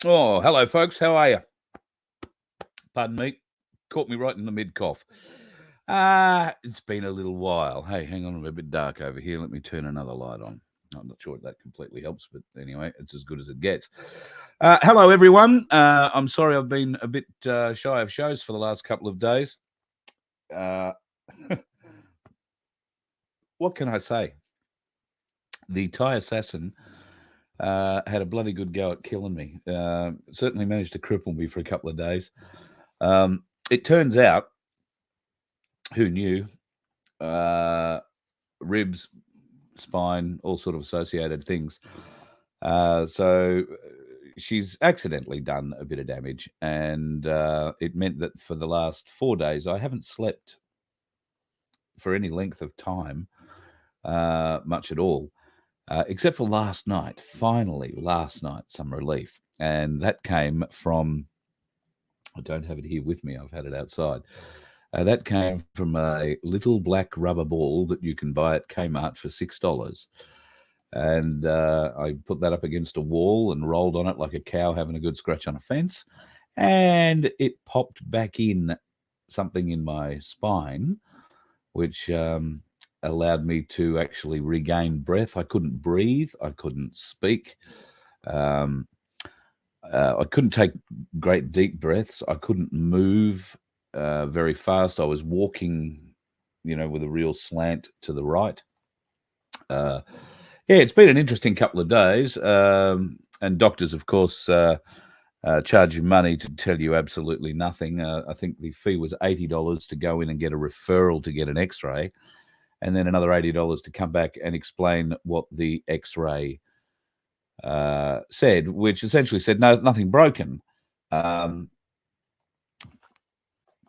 Oh, hello, folks. How are you? Pardon me. Caught me right in the mid-cough. It's been a little while. Hey, hang on, I'm a bit dark over here. Let me turn another light on. I'm not sure if that completely helps, but anyway, it's as good as it gets. Hello, everyone. I'm sorry I've been a bit shy of shows for the last couple of days. Uh, what can I say? The Thai assassin had a bloody good go at killing me. Certainly managed to cripple me for a couple of days. It turns out, who knew? Ribs, spine, all sort of associated things. So she's accidentally done a bit of damage, and it meant that for the last 4 days I haven't slept for any length of time, much at all, except for last night. Finally, last night, some relief, and that came from. I don't have it here with me. I've had it outside. That came from a little black rubber ball that you can buy at Kmart for $6. And I put that up against a wall and rolled on it like a cow having a good scratch on a fence. And it popped back in something in my spine, which allowed me to actually regain breath. I couldn't breathe. I couldn't speak. I couldn't take great deep breaths. I couldn't move very fast. I was walking, with a real slant to the right. Yeah, it's been an interesting couple of days. And doctors, of course, charge you money to tell you absolutely nothing. I think the fee was $80 to go in and get a referral to get an X-ray, and then another $80 to come back and explain what the X-ray said, which essentially said nothing broken.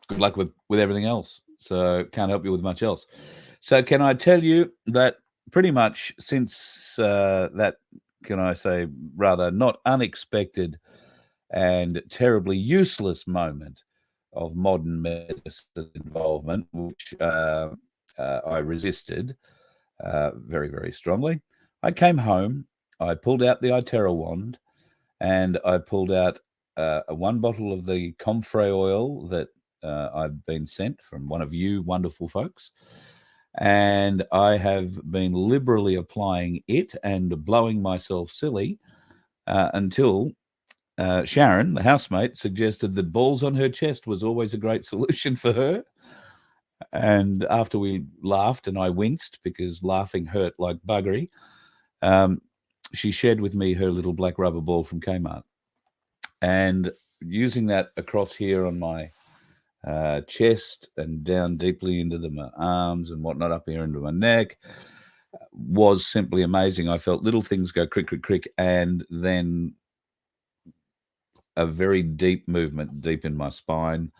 Good luck with everything else. So can't help you with much else. So can I tell you that pretty much since that, can I say, rather not unexpected and terribly useless moment of modern medicine involvement, which I resisted very, very strongly, I came home, I pulled out the iTerra wand, and I pulled out one bottle of the comfrey oil that I've been sent from one of you wonderful folks. And I have been liberally applying it and blowing myself silly until Sharon, the housemate, suggested that balls on her chest was always a great solution for her. And after we laughed and I winced because laughing hurt like buggery, she shared with me her little black rubber ball from Kmart. And using that across here on my chest and down deeply into my arms and whatnot, up here into my neck, was simply amazing. I felt little things go crick, crick, crick, and then a very deep movement deep in my spine.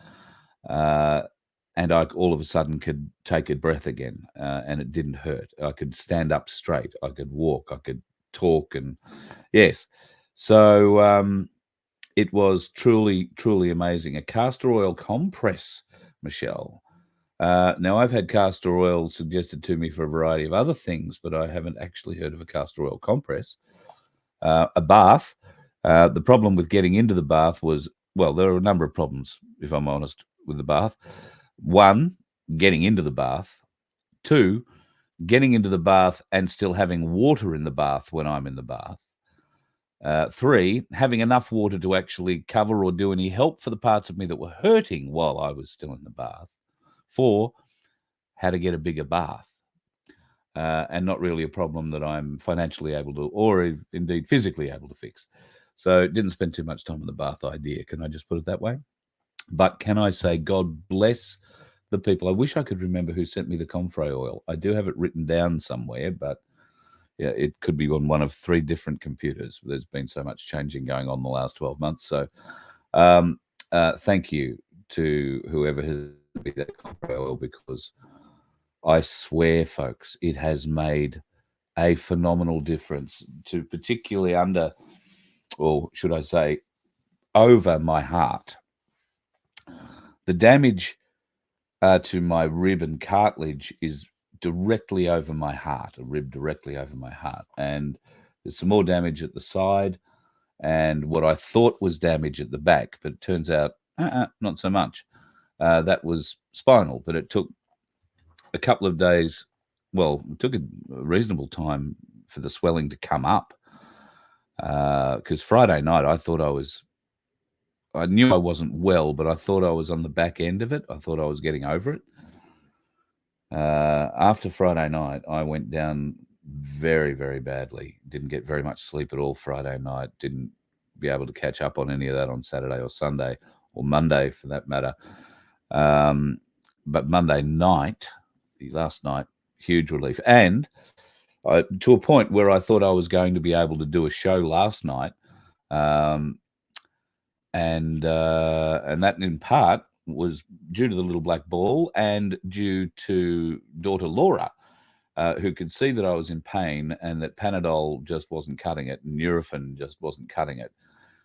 And I all of a sudden could take a breath again, and it didn't hurt. I could stand up straight. I could walk. I could talk. And yes, so it was truly, truly amazing. A castor oil compress, Michelle. Now, I've had castor oil suggested to me for a variety of other things, but I haven't actually heard of a castor oil compress. A bath. The problem with getting into the bath was, well, there are a number of problems, if I'm honest, with the bath. One, getting into the bath. Two, getting into the bath and still having water in the bath when I'm in the bath. Three, having enough water to actually cover or do any help for the parts of me that were hurting while I was still in the bath. Four, how to get a bigger bath. And not really a problem that I'm financially able to, or indeed physically able to fix. So didn't spend too much time in the bath idea. Can I just put it that way? But can I say God bless the people? I wish I could remember who sent me the comfrey oil. I do have it written down somewhere, but yeah, it could be on one of 3 different computers. There's been so much changing going on the last 12 months. So thank you to whoever has sent me that comfrey oil, because I swear, folks, it has made a phenomenal difference to particularly under, or should I say, over my heart. The damage to my rib and cartilage is directly over my heart, a rib directly over my heart. And there's some more damage at the side. and what I thought was damage at the back, but it turns out not so much. That was spinal, but it took a couple of days. Well, it took a reasonable time for the swelling to come up, because Friday night I knew I wasn't well, but I thought I was on the back end of it. I thought I was getting over it. After Friday night, I went down very, very badly. Didn't get very much sleep at all Friday night. Didn't be able to catch up on any of that on Saturday or Sunday or Monday for that matter. But Monday night, last night, huge relief. And to a point where I thought I was going to be able to do a show last night. And that in part was due to the little black ball and due to daughter Laura, who could see that I was in pain and that Panadol just wasn't cutting it, and Nurofen just wasn't cutting it.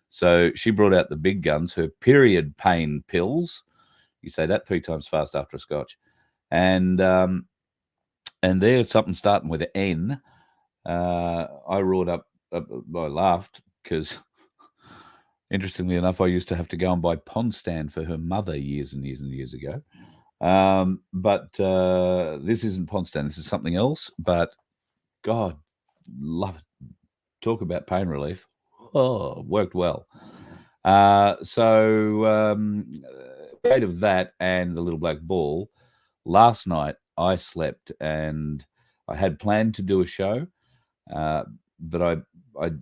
So she brought out the big guns, her period pain pills. You say that 3 times fast after a scotch. And there's something starting with an N. I roared up, I laughed because, interestingly enough, I used to have to go and buy Pond Stand for her mother years and years and years ago. But this isn't Pond Stand. This is something else. But God, love it. Talk about pain relief. Oh, worked well. So out of that and the little black ball, last night I slept and I had planned to do a show, but I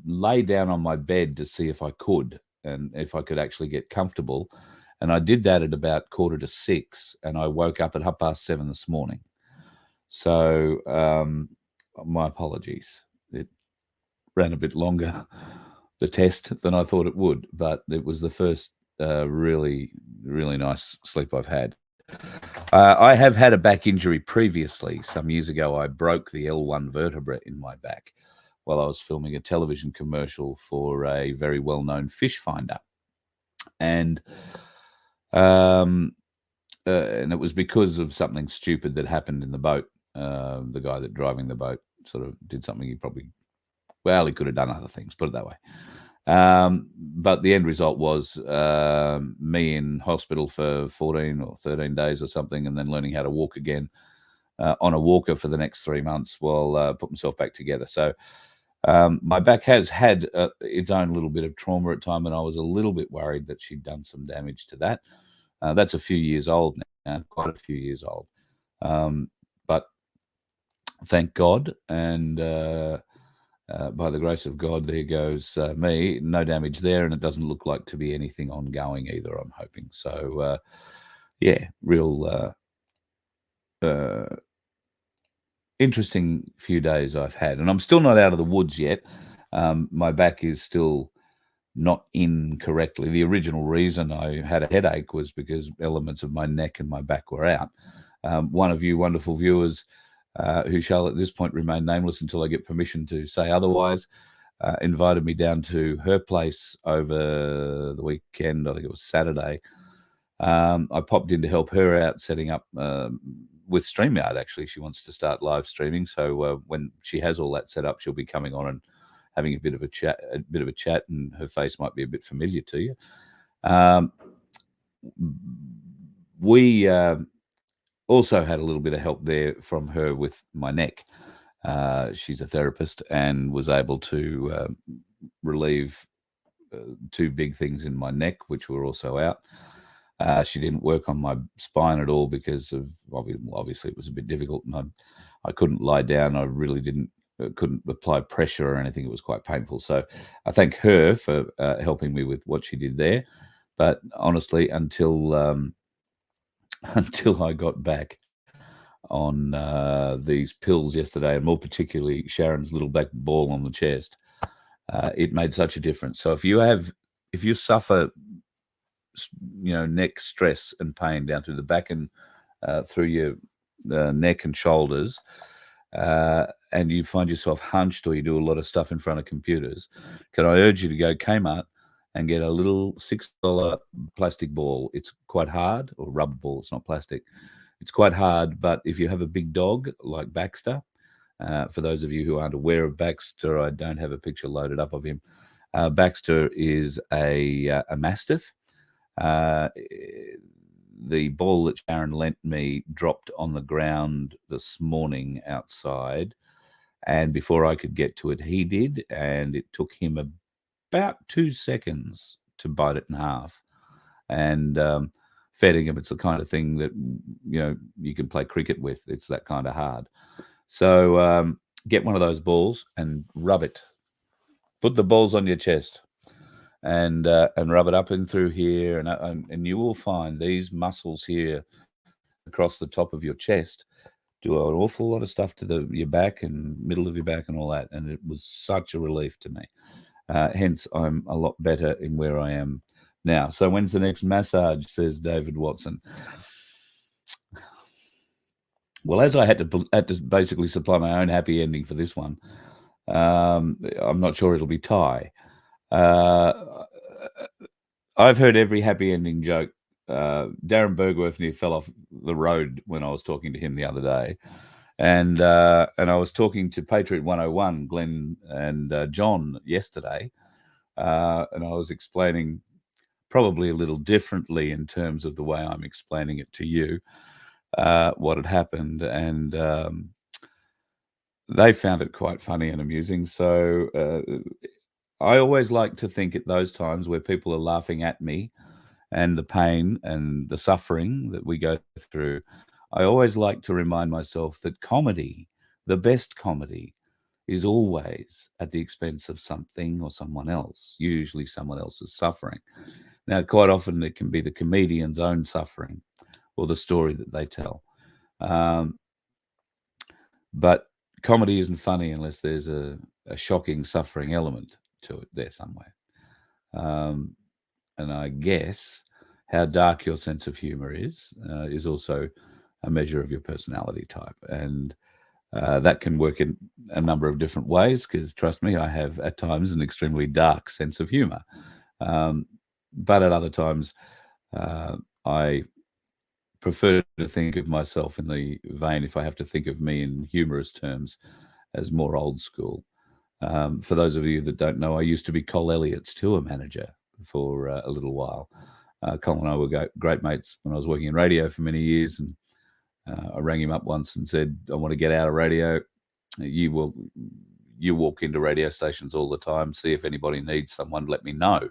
lay down on my bed to see if I could and if I could actually get comfortable. And I did that at about 5:45, and I woke up at 7:30 this morning. So my apologies. It ran a bit longer, the test, than I thought it would, but it was the first really, really nice sleep I've had. I have had a back injury previously. Some years ago, I broke the L1 vertebra in my back while I was filming a television commercial for a very well-known fish finder. And it was because of something stupid that happened in the boat. The guy that driving the boat sort of did something he could have done other things, put it that way. But the end result was me in hospital for 14 or 13 days or something, and then learning how to walk again on a walker for the next 3 months while put myself back together. So my back has had its own little bit of trauma at time, and I was a little bit worried that she'd done some damage to that. That's a few years old now, quite a few years old. But thank God, and by the grace of God, there goes me. No damage there, and it doesn't look like to be anything ongoing either, I'm hoping. So, yeah, real interesting few days I've had. And I'm still not out of the woods yet. My back is still not in correctly. The original reason I had a headache was because elements of my neck and my back were out. One of you wonderful viewers, who shall at this point remain nameless until I get permission to say otherwise, invited me down to her place over the weekend. I think it was Saturday. I popped in to help her out setting up with StreamYard. Actually, she wants to start live streaming, so when she has all that set up, she'll be coming on and having a bit of a chat, and her face might be a bit familiar to you. We also had a little bit of help there from her with my neck. She's a therapist and was able to relieve 2 big things in my neck, which were also out. She didn't work on my spine at all because of obviously it was a bit difficult, and I couldn't lie down. I really couldn't apply pressure or anything. It was quite painful. So I thank her for helping me with what she did there. But honestly, until I got back on these pills yesterday, and more particularly Sharon's little black ball on the chest, it made such a difference. So if you suffer, neck stress and pain down through the back and through your neck and shoulders, and you find yourself hunched, or you do a lot of stuff in front of computers, can I urge you to go Kmart and get a little $6 plastic ball. It's quite hard, or rubber ball, it's not plastic. It's quite hard, but if you have a big dog like Baxter, for those of you who aren't aware of Baxter, I don't have a picture loaded up of him. Baxter is a Mastiff. The ball that Sharon lent me dropped on the ground this morning outside, and before I could get to it, he did, and it took him about 2 seconds to bite it in half. And feeding him, it's the kind of thing that you can play cricket with. It's that kind of hard. So get one of those balls and rub it. Put the balls on your chest and rub it up and through here, and you will find these muscles here across the top of your chest do an awful lot of stuff to your back and middle of your back and all that. And it was such a relief to me. Hence, I'm a lot better in where I am now. So when's the next massage, says David Watson? Well, as I had to basically supply my own happy ending for this one, I'm not sure it'll be Thai. I've heard every happy ending joke. Darren Bergworth near fell off the road when I was talking to him the other day. And I was talking to Patriot 101, Glenn and John yesterday. And I was explaining probably a little differently in terms of the way I'm explaining it to you, what had happened. And they found it quite funny and amusing. So I always like to think at those times where people are laughing at me and the pain and the suffering that we go through, I always like to remind myself that comedy, the best comedy, is always at the expense of something or someone else, usually someone else's suffering. Now, quite often it can be the comedian's own suffering or the story that they tell. But comedy isn't funny unless there's a shocking suffering element to it there somewhere. And I guess how dark your sense of humor is also a measure of your personality type. And that can work in a number of different ways, because trust me, I have at times an extremely dark sense of humor. But at other times, I prefer to think of myself in the vein, if I have to think of me in humorous terms, as more old school. For those of you that don't know, I used to be Col Elliott's tour manager for a little while. Col and I were great mates when I was working in radio for many years, and I rang him up once and said, I want to get out of radio. You walk into radio stations all the time, see if anybody needs someone, let me know.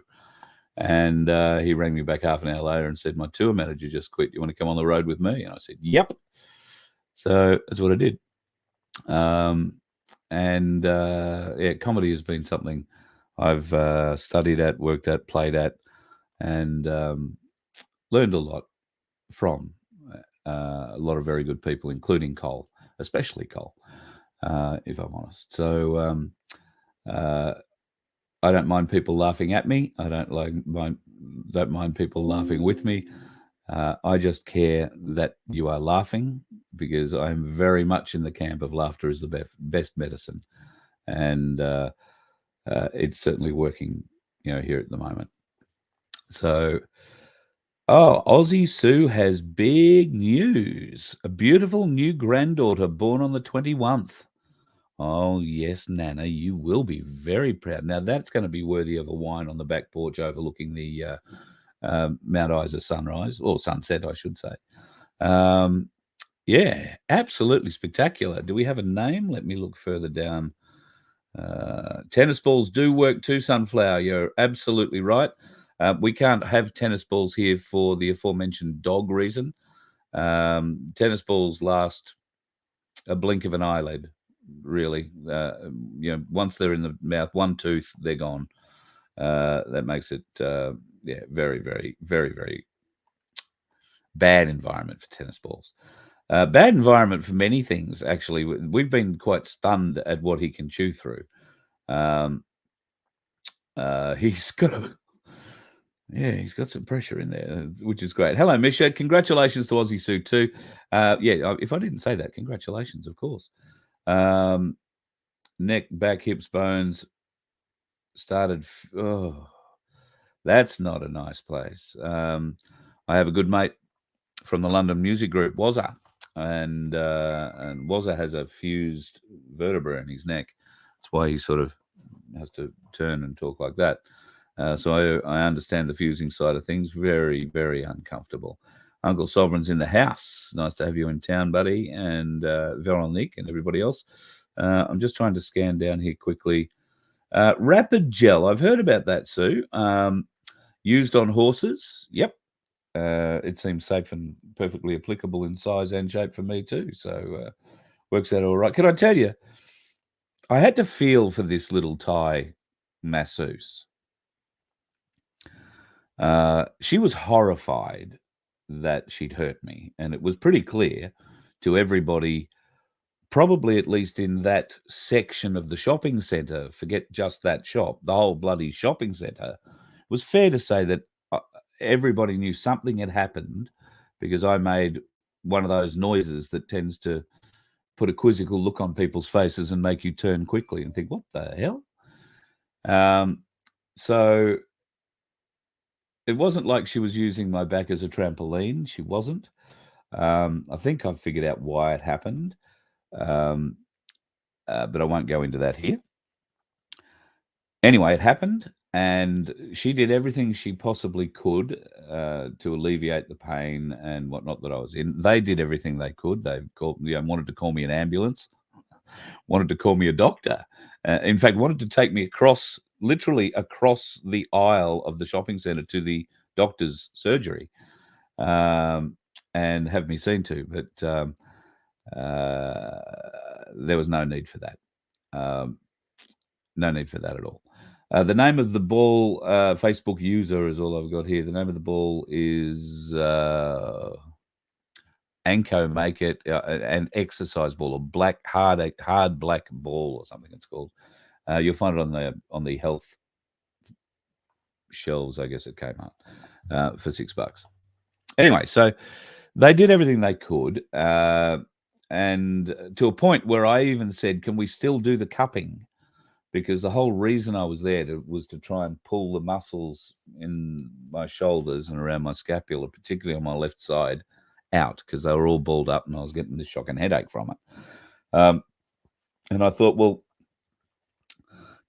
And he rang me back half an hour later and said, my tour manager just quit. You want to come on the road with me? And I said, yep. So that's what I did. Comedy has been something I've studied at, worked at, played at, and learned a lot from a lot of very good people, including Cole, especially Cole, if I'm honest. So I don't mind people laughing at me. I don't mind people laughing with me. I just care that you are laughing, because I'm very much in the camp of laughter is the best medicine, and it's certainly working, here at the moment. So, Aussie Sue has big news. A beautiful new granddaughter born on the 21st. Oh, yes, Nana, you will be very proud. Now, that's going to be worthy of a wine on the back porch overlooking the Mount Isa sunrise, or sunset, I should say. Yeah, absolutely spectacular. Do we have a name? Let me look further down. Tennis balls do work too, Sunflower. You're absolutely right. We can't have tennis balls here for the aforementioned dog reason. Tennis balls last a blink of an eyelid, really. Once they're in the mouth, one tooth, they're gone. That makes it, very, very, very, very bad environment for tennis balls. Bad environment for many things, actually. We've been quite stunned at what he can chew through. He's got some pressure in there, which is great. Hello, Misha. Congratulations to Aussie Sue too. If I didn't say that, congratulations, of course. Neck, back, hips, bones started. That's not a nice place. I have a good mate from the London music group, Wazza, and Wazza has a fused vertebra in his neck. That's why he sort of has to turn and talk like that. So I understand the fusing side of things. Very, very uncomfortable. Uncle Sovereign's in the house. Nice to have you in town, buddy, and Veronique and everybody else. I'm just trying to scan down here quickly. Rapid gel. I've heard about that, Sue. Used on horses. Yep. It seems safe and perfectly applicable in size and shape for me too. So works out all right. Can I tell you, I had to feel for this little Thai masseuse. She was horrified that she'd hurt me, and it was pretty clear to everybody, probably at least in that section of the shopping centre, forget just that shop, the whole bloody shopping centre, it was fair to say that everybody knew something had happened because I made one of those noises that tends to put a quizzical look on people's faces and make you turn quickly and think, what the hell? So it wasn't like she was using my back as a trampoline. She wasn't. I think I've figured out why it happened, but I won't go into that here. Anyway, it happened, and she did everything she possibly could to alleviate the pain and whatnot that I was in. They did everything they could. They wanted to call me an ambulance, wanted to call me a doctor. In fact, wanted to take me literally across the aisle of the shopping centre to the doctor's surgery and have me seen to. But there was no need for that. No need for that at all. The name of the ball, Facebook user is all I've got here. The name of the ball is Anko Make It, an exercise ball, a black hard black ball or something it's called. You'll find it on the health shelves, I guess, at Kmart for $6. Anyway, so they did everything they could, and to a point where I even said, "Can we still do the cupping?" Because the whole reason I was there was to try and pull the muscles in my shoulders and around my scapula, particularly on my left side, out because they were all balled up and I was getting the shocking headache from it. And I thought, well,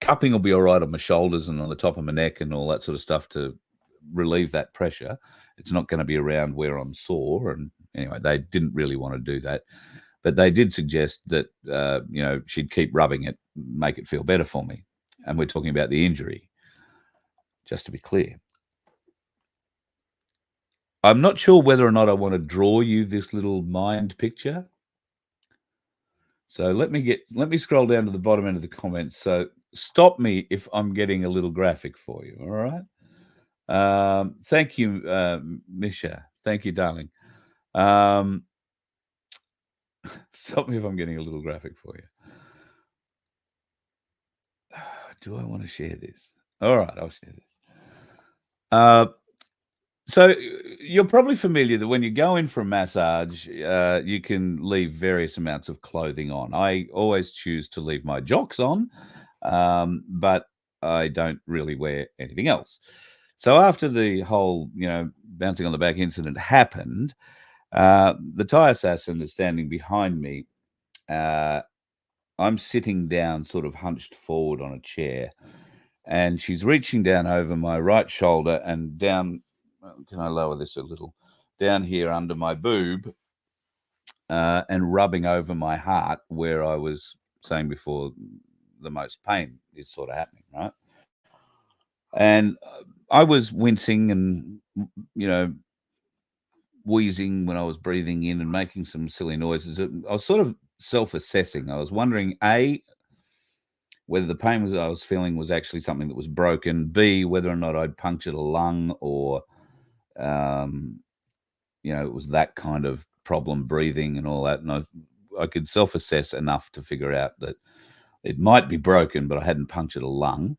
cupping will be all right on my shoulders and on the top of my neck and all that sort of stuff to relieve that pressure. It's not going to be around where I'm sore. And anyway, they didn't really want to do that. But they did suggest that, she'd keep rubbing it, make it feel better for me. And we're talking about the injury, just to be clear. I'm not sure whether or not I want to draw you this little mind picture. So let me scroll down to the bottom end of the comments. So stop me if I'm getting a little graphic for you, all right? Thank you, Misha. Thank you, darling. Stop me if I'm getting a little graphic for you. Do I want to share this? All right, I'll share this. So you're probably familiar that when you go in for a massage, you can leave various amounts of clothing on. I always choose to leave my jocks on, but I don't really wear anything else. So after the whole, bouncing on the back incident happened, the Thai assassin is standing behind me. I'm sitting down, sort of hunched forward on a chair, and she's reaching down over my right shoulder and down. Can I lower this a little? Down here under my boob, and rubbing over my heart, where I was saying before the most pain is sort of happening, right? And I was wincing and, wheezing when I was breathing in and making some silly noises. I was sort of self-assessing. I was wondering, A, whether the pain I was feeling was actually something that was broken, B, whether or not I'd punctured a lung or, it was that kind of problem, breathing and all that. And I could self-assess enough to figure out that it might be broken, but I hadn't punctured a lung.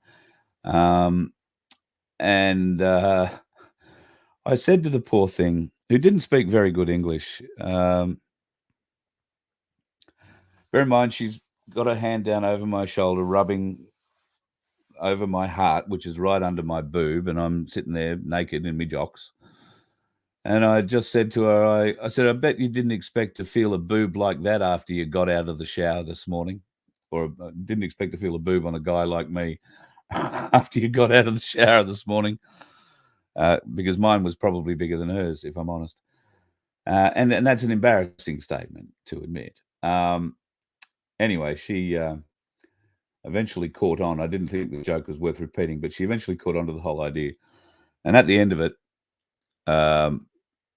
And I said to the poor thing, who didn't speak very good English, bear in mind, she's got her hand down over my shoulder, rubbing over my heart, which is right under my boob, and I'm sitting there naked in my jocks. And I just said to her, I said, I bet you didn't expect to feel a boob like that after you got out of the shower this morning. or didn't expect to feel a boob on a guy like me after you got out of the shower this morning, because mine was probably bigger than hers, if I'm honest. And that's an embarrassing statement to admit. Anyway, she eventually caught on. I didn't think the joke was worth repeating, but she eventually caught on to the whole idea. And at the end of it,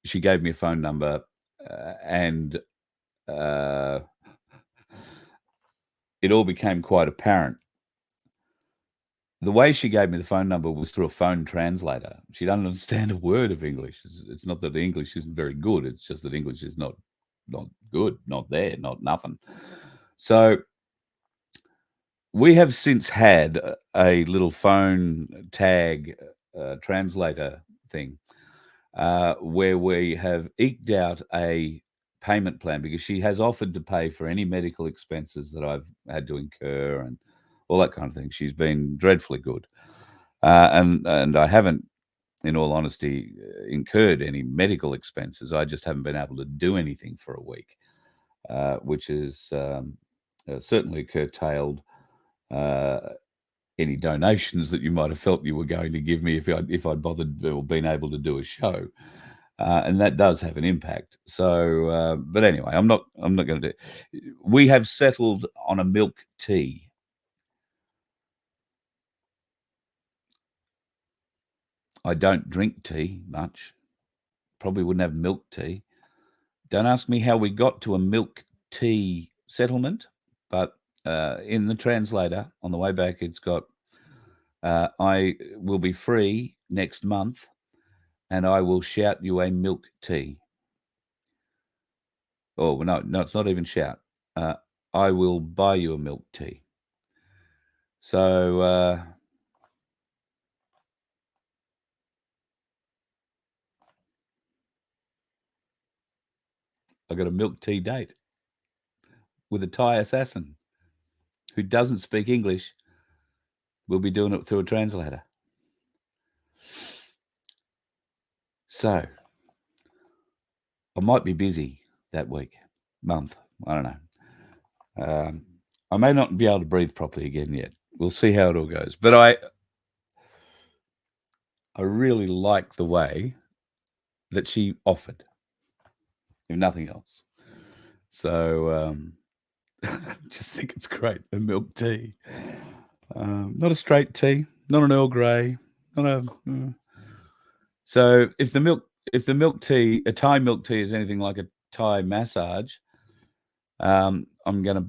she gave me a phone number, and it all became quite apparent. The way she gave me the phone number was through a phone translator. She doesn't understand a word of English. It's not that the English isn't very good. It's just that English is not good, not there, not nothing. So we have since had a little phone tag translator thing where we have eked out a payment plan, because she has offered to pay for any medical expenses that I've had to incur and all that kind of thing. She's been dreadfully good. And I haven't, in all honesty, incurred any medical expenses. I just haven't been able to do anything for a week, which is certainly curtailed any donations that you might have felt you were going to give me if I'd bothered or been able to do a show. And that does have an impact. So, but anyway, I'm not going to do. We have settled on a milk tea. I don't drink tea much. Probably wouldn't have milk tea. Don't ask me how we got to a milk tea settlement, but in the translator on the way back, it's got, I will be free next month, and I will shout you a milk tea. Oh, no, it's not even shout. I will buy you a milk tea. So I got a milk tea date with a Thai assassin who doesn't speak English. We'll be doing it through a translator. So I might be busy that week, month. I don't know. I may not be able to breathe properly again yet. We'll see how it all goes. But I really like the way that she offered, if nothing else. So just think it's great. A milk tea, not a straight tea, not an Earl Grey, not a. So if the milk tea, a Thai milk tea, is anything like a Thai massage, I'm going to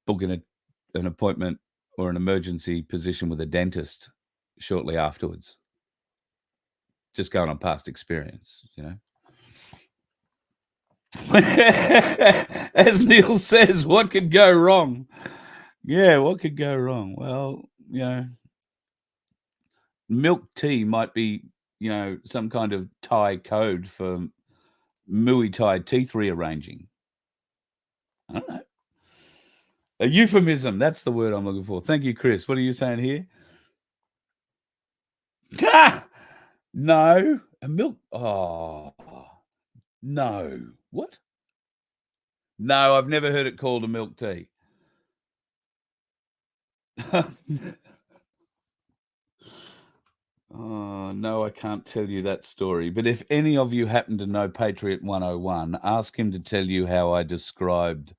book an appointment or an emergency position with a dentist shortly afterwards. Just going on past experience, you know. As Neil says, what could go wrong? Yeah, what could go wrong? Well, you know, milk tea might be, you know, some kind of Thai code for Muay Thai teeth rearranging. I don't know. A euphemism. That's the word I'm looking for. Thank you, Chris. What are you saying here? No. A milk. Oh, no. What? No, I've never heard it called a milk tea. Oh, no, I can't tell you that story. But if any of you happen to know Patriot 101, ask him to tell you how I described.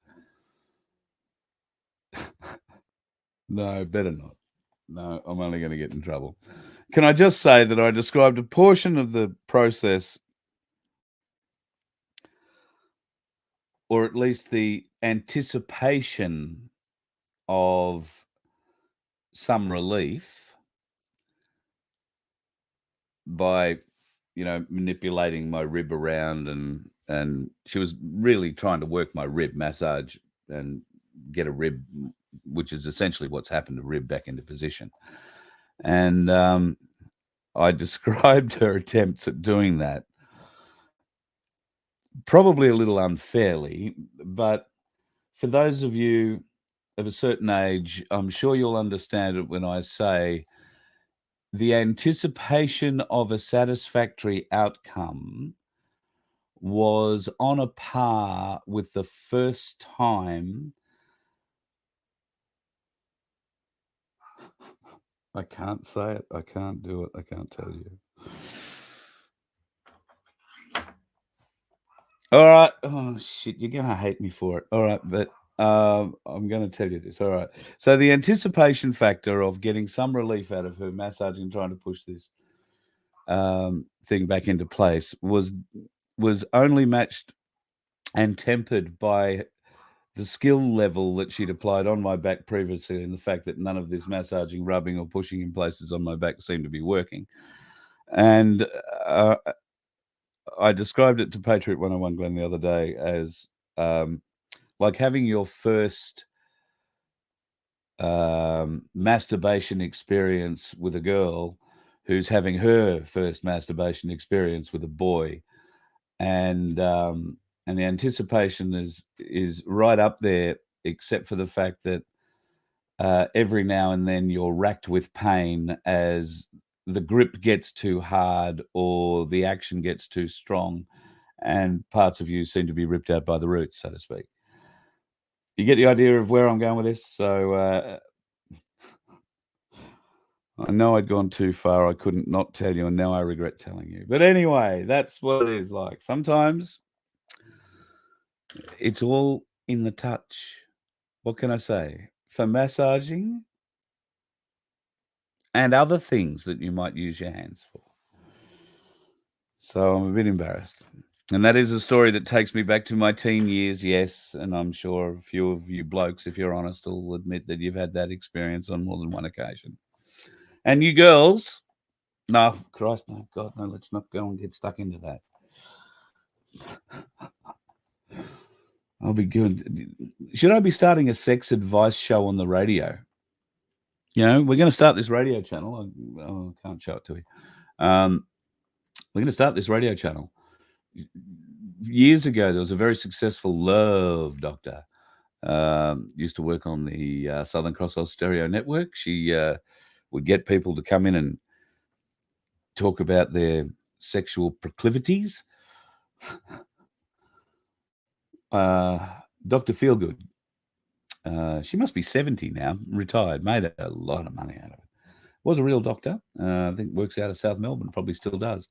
No, better not. No, I'm only going to get in trouble. Can I just say that I described a portion of the process, or at least the anticipation of some relief, by, you know, manipulating my rib around, and she was really trying to work my rib, massage and get a rib, which is essentially what's happened to rib, back into position. And I described her attempts at doing that probably a little unfairly, but for those of you of a certain age, I'm sure you'll understand it when I say the anticipation of a satisfactory outcome was on a par with the first time I can't say it. I can't do it. I can't tell you. All right. Oh shit, you're gonna hate me for it. All right, but I'm gonna tell you this. All right. So the anticipation factor of getting some relief out of her massaging, trying to push this thing back into place was only matched and tempered by the skill level that she'd applied on my back previously, and the fact that none of this massaging, rubbing, or pushing in places on my back seemed to be working. And I described it to Patriot 101 Glenn the other day as like having your first masturbation experience with a girl who's having her first masturbation experience with a boy, and the anticipation is right up there, except for the fact that every now and then you're racked with pain as the grip gets too hard or the action gets too strong, and parts of you seem to be ripped out by the roots, so to speak. You get the idea of where I'm going with this? So I know I'd gone too far. I couldn't not tell you, and now I regret telling you. But anyway, that's what it is like. Sometimes it's all in the touch. What can I say? For massaging and other things that you might use your hands for. So I'm a bit embarrassed. And that is a story that takes me back to my teen years, yes. And I'm sure a few of you blokes, if you're honest, will admit that you've had that experience on more than one occasion. And you girls, no, Christ, no, God, no, let's not go and get stuck into that. I'll be good. Should I be starting a sex advice show on the radio? You know, we're going to start this radio channel. I can't show it to you. We're going to start this radio channel. Years ago, there was a very successful love doctor. Used to work on the Southern Cross Stereo Network. She would get people to come in and talk about their sexual proclivities. Dr. Feelgood. She must be 70 now, retired, made a lot of money out of it. Was a real doctor. I think works out of South Melbourne, probably still does.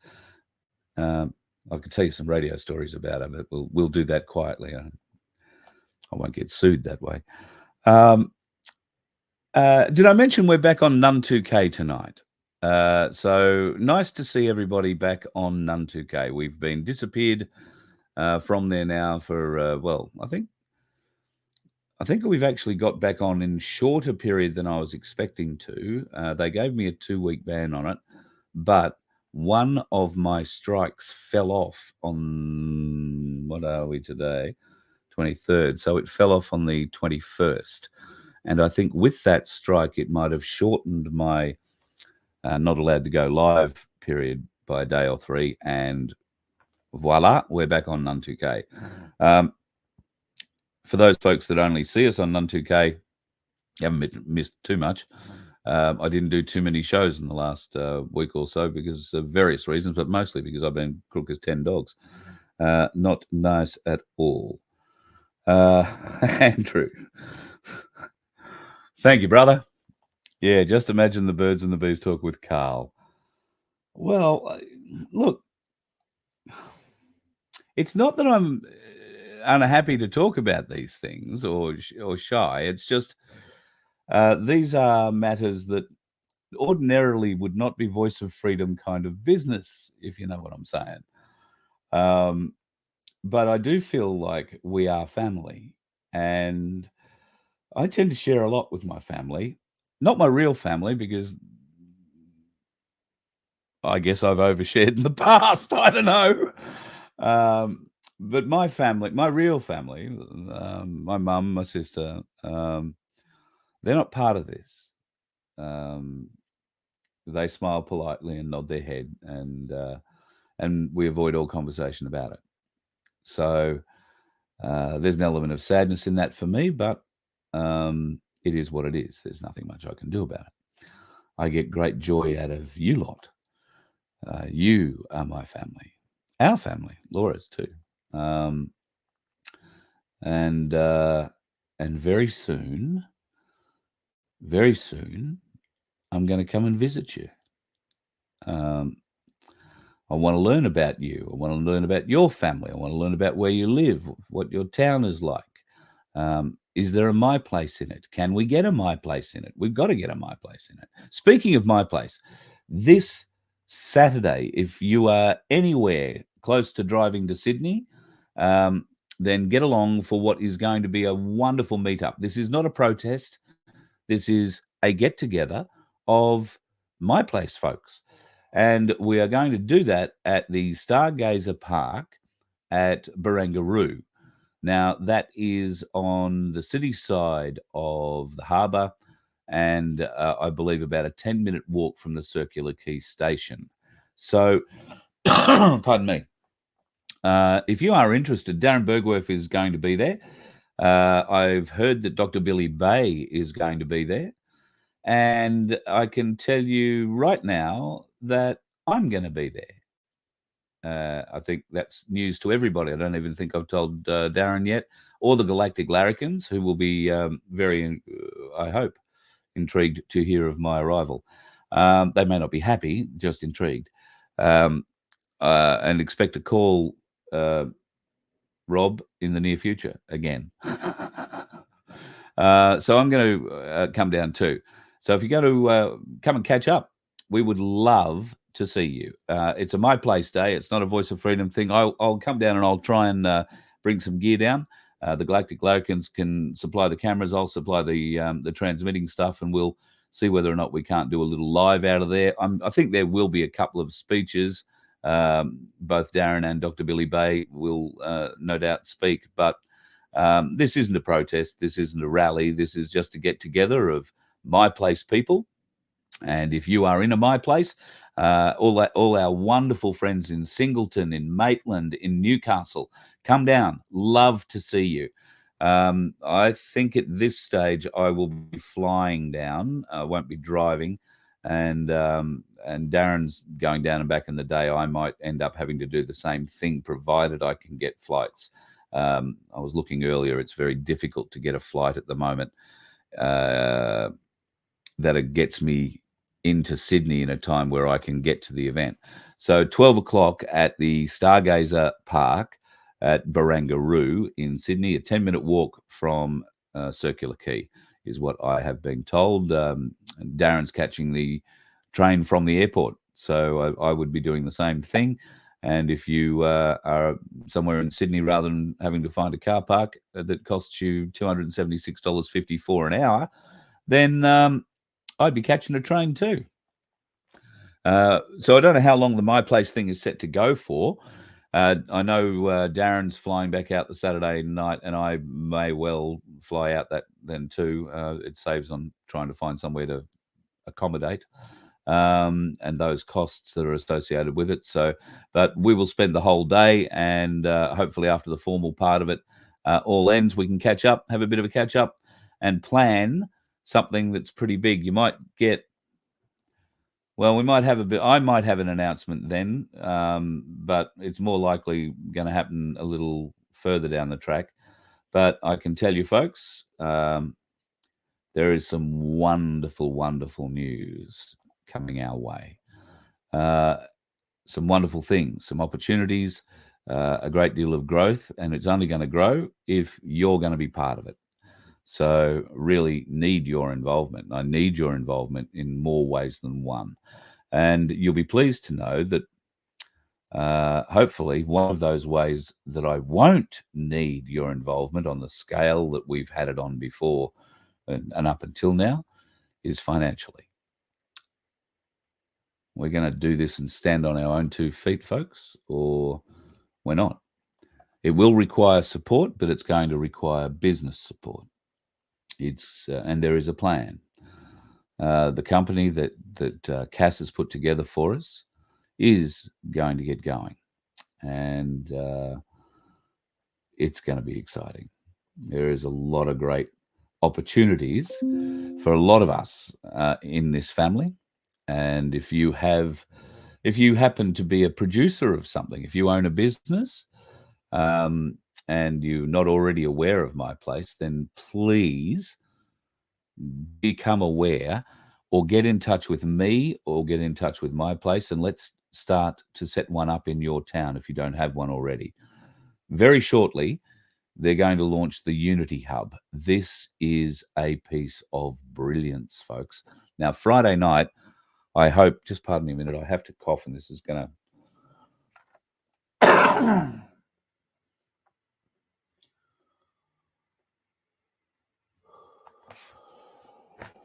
I could tell you some radio stories about her, but we'll do that quietly. I won't get sued that way. Did I mention we're back on Nun 2K tonight? So nice to see everybody back on Nun 2K. We've been disappeared from there now for, well, I think we've actually got back on in shorter period than I was expecting to. They gave me a 2-week ban on it, but one of my strikes fell off on, what are we today? 23rd. So it fell off on the 21st. And I think with that strike, it might have shortened my not allowed to go live period by a day or 3. And voila, we're back on Nun 2K. For those folks that only see us on Nun 2K, you haven't missed too much. I didn't do too many shows in the last week or so because of various reasons, but mostly because I've been crook as 10 dogs. Not nice at all. Andrew. Thank you, brother. Yeah, just imagine the birds and the bees talk with Carl. Well, look, it's not that I'm unhappy to talk about these things or shy. It's just these are matters that ordinarily would not be voice of freedom kind of business, if you know what I'm saying. But I do feel like we are family, and I tend to share a lot with my family. Not my real family, because I guess I've overshared in the past. I don't know. But my family, my real family, my mum, my sister, they're not part of this. They smile politely and nod their head, and we avoid all conversation about it. So there's an element of sadness in that for me, but it is what it is. There's nothing much I can do about it. I get great joy out of you lot. You are my family, our family, Laura's too. And very soon, I'm going to come and visit you. I want to learn about you. I want to learn about your family. I want to learn about where you live, what your town is like. Is there a My Place in it? Can we get a My Place in it? We've got to get a My Place in it. Speaking of My Place, this Saturday, if you are anywhere close to driving to Sydney, then get along for what is going to be a wonderful meetup. This is not a protest. This is a get-together of My Place folks. And we are going to do that at the Stargazer Park at Barangaroo. Now, that is on the city side of the harbour, and I believe about a 10-minute walk from the Circular Quay station. So, pardon me. If you are interested, Darren Bergwerf is going to be there. I've heard that Dr. Billy Bay is going to be there. And I can tell you right now that I'm going to be there. I think that's news to everybody. I don't even think I've told Darren yet, or the Galactic Larrikins, who will be very, I hope, intrigued to hear of my arrival. They may not be happy, just intrigued. And expect a call, Rob, in the near future again. So I'm going to come down too. So if you're going to come and catch up, we would love to see you. It's a My Place day. It's not a Voice of Freedom thing. I'll come down and I'll try and bring some gear down. The Galactic Larrikins can supply the cameras. I'll supply the transmitting stuff, and we'll see whether or not we can't do a little live out of there. I think there will be a couple of speeches. Both Darren and Dr. Billy Bay will no doubt speak, but this isn't a protest. This isn't a rally. This is just a get together of My Place people. And if you are in a My Place, all our wonderful friends in Singleton, in Maitland, in Newcastle, come down. Love to see you. I think at this stage I will be flying down. I won't be driving. And Darren's going down and back in the day. I might end up having to do the same thing, provided I can get flights. I was looking earlier. It's very difficult to get a flight at the moment that it gets me into Sydney in a time where I can get to the event. So 12 o'clock at the Stargazer Park at Barangaroo in Sydney, a 10-minute walk from Circular Quay is what I have been told. Darren's catching the train from the airport, so I would be doing the same thing. And if you are somewhere in Sydney, rather than having to find a car park that costs you $276.54 an hour, then I'd be catching a train too. So I don't know how long the My Place thing is set to go for. I know Darren's flying back out the Saturday night, and I may well fly out that then too. It saves on trying to find somewhere to accommodate. And those costs that are associated with it. So, but we will spend the whole day, and hopefully after the formal part of it all ends, we can catch up, have a bit of a catch up, and plan something that's pretty big. You might get, well, we might have a bit, I might have an announcement then, but it's more likely going to happen a little further down the track. But I can tell you, folks, there is some wonderful, wonderful news coming our way. Some wonderful things, some opportunities, a great deal of growth, and it's only going to grow if you're going to be part of it. So really need your involvement. I need your involvement in more ways than one. And you'll be pleased to know that hopefully one of those ways that I won't need your involvement on the scale that we've had it on before and up until now is financially. We're going to do this and stand on our own 2 feet, folks, or we're not. It will require support, but it's going to require business support. And there is a plan. The company that Cass has put together for us is going to get going, and it's going to be exciting. There is a lot of great opportunities for a lot of us in this family. And if you happen to be a producer of something, if you own a business, and you're not already aware of My Place, then please become aware. or get in touch with me or get in touch with my place, and let's start to set one up in your town if you don't have one already. Very shortly, they're going to launch the Unity Hub. This is a piece of brilliance, folks. Now, Friday night, I hope, just pardon me a minute, I have to cough and this is going to...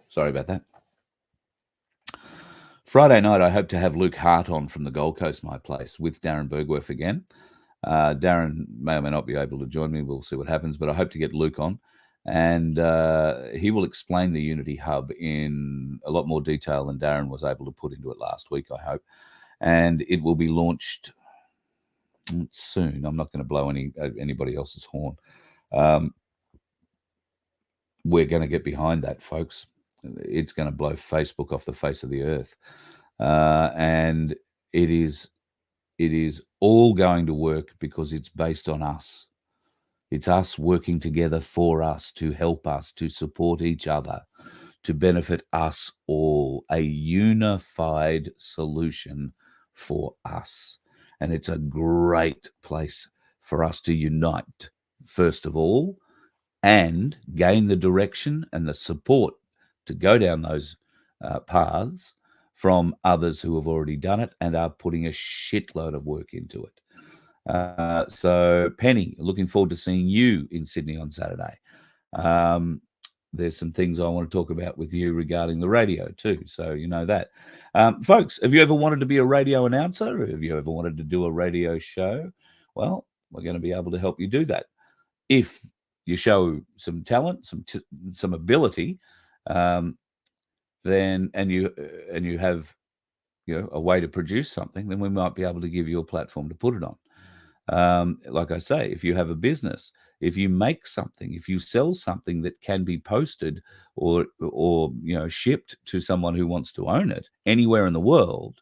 Sorry about that. Friday night, I hope to have Luke Hart on from the Gold Coast, my place, with Darren Bergwerf again. Darren may or may not be able to join me. We'll see what happens, but I hope to get Luke on. And he will explain the Unity Hub in a lot more detail than Darren was able to put into it last week, I hope. And it will be launched soon. I'm not going to blow anybody else's horn. We're going to get behind that, folks. It's going to blow Facebook off the face of the earth. And it is all going to work because it's based on us. It's us working together for us, to help us, to support each other, to benefit us all. A unified solution for us. And it's a great place for us to unite, first of all, and gain the direction and the support to go down those paths from others who have already done it and are putting a shitload of work into it. So, Penny, looking forward to seeing you in Sydney on Saturday. There's some things I want to talk about with you regarding the radio too, so you know that. Folks, have you ever wanted to be a radio announcer? Or have you ever wanted to do a radio show? Well, we're going to be able to help you do that. If you show some talent, some ability, then and you have a way to produce something, then we might be able to give you a platform to put it on. Like I say, if you have a business, if you make something, if you sell something that can be posted or shipped to someone who wants to own it anywhere in the world,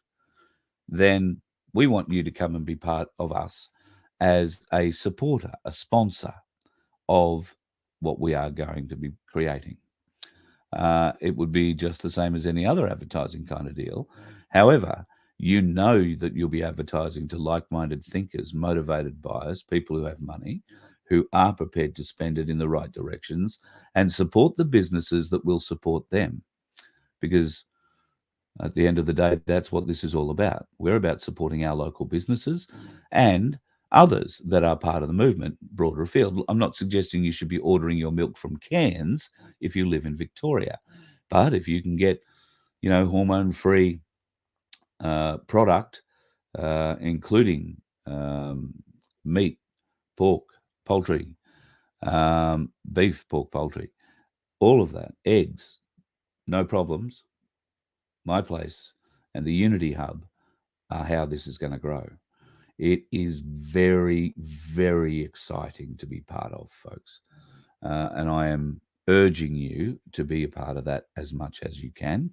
then we want you to come and be part of us as a supporter, a sponsor of what we are going to be creating. It would be just the same as any other advertising kind of deal. However, you know that you'll be advertising to like-minded thinkers, motivated buyers, people who have money, who are prepared to spend it in the right directions and support the businesses that will support them. Because at the end of the day, that's what this is all about. We're about supporting our local businesses and others that are part of the movement broader afield. I'm not suggesting you should be ordering your milk from cans if you live in Victoria. But if you can get, hormone-free product, including meat, pork, poultry, beef, pork, poultry, all of that, eggs, no problems. My place and the Unity Hub are how this is going to grow. It is very, very exciting to be part of, folks. And I am urging you to be a part of that as much as you can.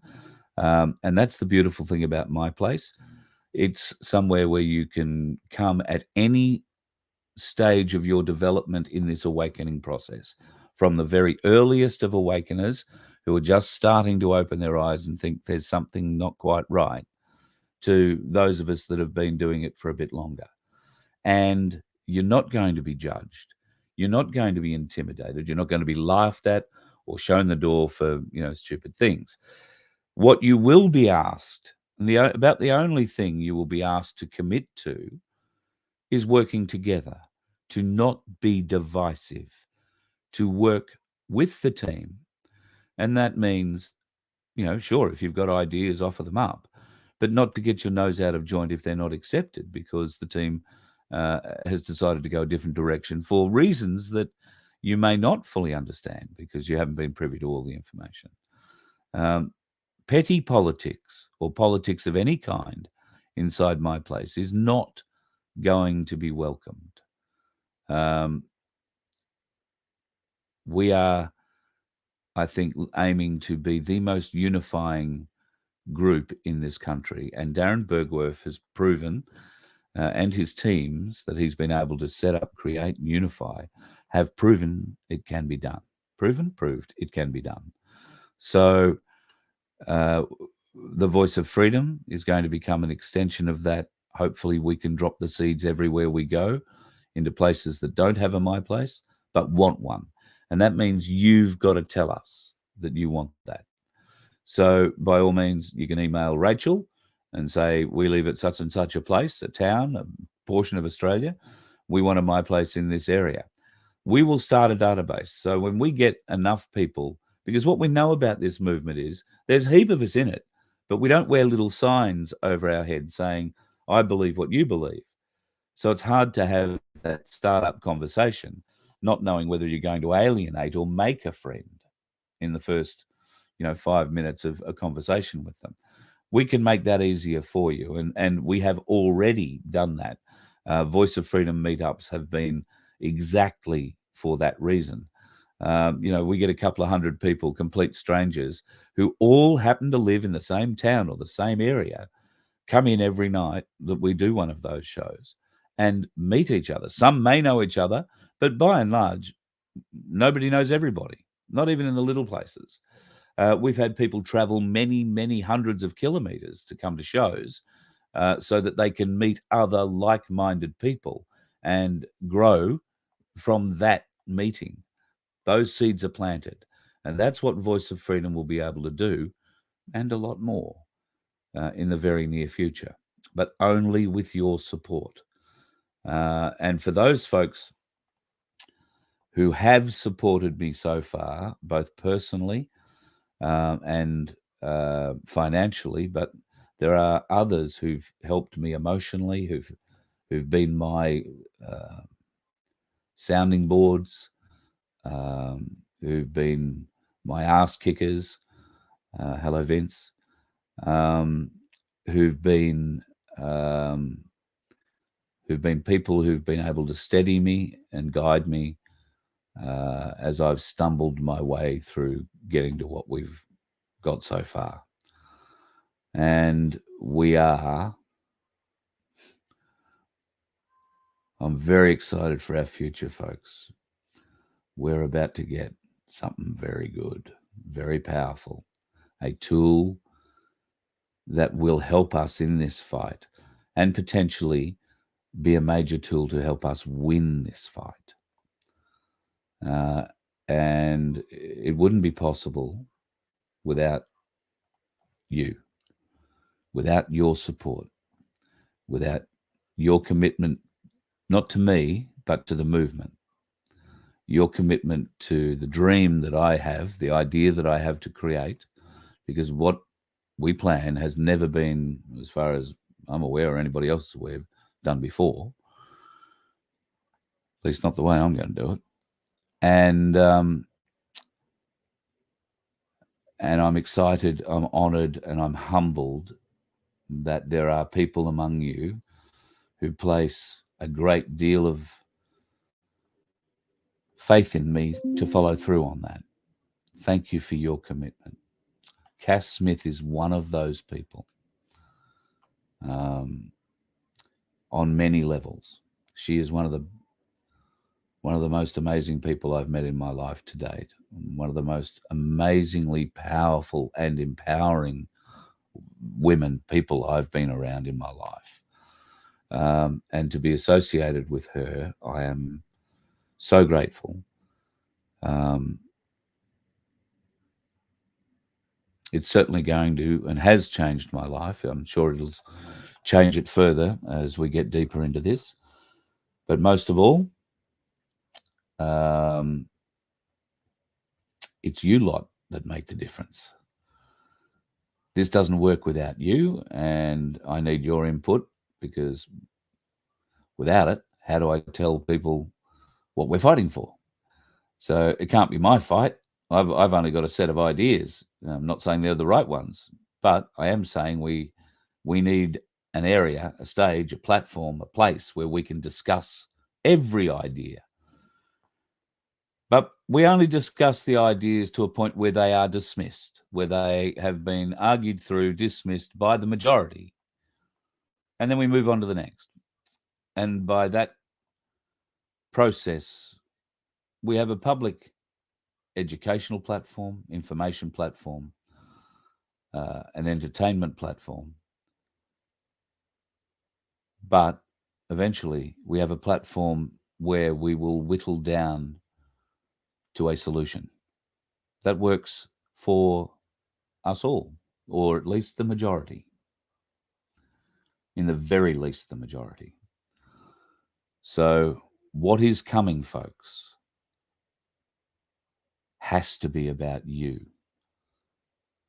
And that's the beautiful thing about my place. It's somewhere where you can come at any stage of your development in this awakening process, from the very earliest of awakeners who are just starting to open their eyes and think there's something not quite right, to those of us that have been doing it for a bit longer. And you're not going to be judged. You're not going to be intimidated. You're not going to be laughed at or shown the door for, stupid things. What you will be asked, and about the only thing you will be asked to commit to, is working together, to not be divisive, to work with the team. And that means, sure, if you've got ideas, offer them up, but not to get your nose out of joint if they're not accepted because the team has decided to go a different direction for reasons that you may not fully understand because you haven't been privy to all the information. Petty politics or politics of any kind inside my place is not going to be welcomed. We are, I think, aiming to be the most unifying group in this country. And Darren Bergwerf has proven, and his teams that he's been able to set up, create, and unify, have proven it can be done. Proved it can be done. So The Voice of Freedom is going to become an extension of that. Hopefully, we can drop the seeds everywhere we go into places that don't have a My Place but want one. And that means you've got to tell us that you want that. So by all means, you can email Rachel and say, we live at such and such a place, a town, a portion of Australia. We want a My Place in this area. We will start a database. So when we get enough people, because what we know about this movement is there's a heap of us in it, but we don't wear little signs over our head saying, I believe what you believe. So it's hard to have that startup conversation, not knowing whether you're going to alienate or make a friend in the first 5 minutes of a conversation with them. We can make that easier for you. And we have already done that. Voice of Freedom meetups have been exactly for that reason. We get a couple of hundred people, complete strangers, who all happen to live in the same town or the same area, come in every night that we do one of those shows and meet each other. Some may know each other, but by and large, nobody knows everybody, not even in the little places. We've had people travel many, many hundreds of kilometers to come to shows so that they can meet other like-minded people and grow from that meeting. Those seeds are planted. And that's what Voice of Freedom will be able to do, and a lot more in the very near future, but only with your support. And for those folks who have supported me so far, both personally and financially, but there are others who've helped me emotionally, who've been my sounding boards, who've been my ass kickers. Hello, Vince. Who've been people who've been able to steady me and guide me as I've stumbled my way through getting to what we've got so far. And I'm very excited for our future, folks. We're about to get something very good, very powerful, a tool that will help us in this fight and potentially be a major tool to help us win this fight. And it wouldn't be possible without you, without your support, without your commitment, not to me, but to the movement, your commitment to the dream that I have, the idea that I have to create, because what we plan has never been, as far as I'm aware or anybody else is aware, done before. At least not the way I'm going to do it. And I'm excited, I'm honored, and I'm humbled that there are people among you who place a great deal of faith in me to follow through on that. Thank you for your commitment. Cass Smith is one of those people on many levels. She is one of the most amazing people I've met in my life to date. One of the most amazingly powerful and empowering people I've been around in my life. And to be associated with her, I am so grateful. It's certainly going to and has changed my life. I'm sure it'll change it further as we get deeper into this. But most of all, it's you lot that make the difference. This doesn't work without you, and I need your input, because without it, how do I tell people what we're fighting for? So it can't be my fight. I've only got a set of ideas. I'm not saying they're the right ones, but I am saying we need an area, a stage, a platform, a place where we can discuss every idea. But we only discuss the ideas to a point where they are dismissed, where they have been argued through, dismissed by the majority. And then we move on to the next. And by that process, we have a public educational platform, information platform, an entertainment platform, but eventually we have a platform where we will whittle down to a solution that works for us all, or at least the majority, in the very least the majority. So what is coming, folks, has to be about you.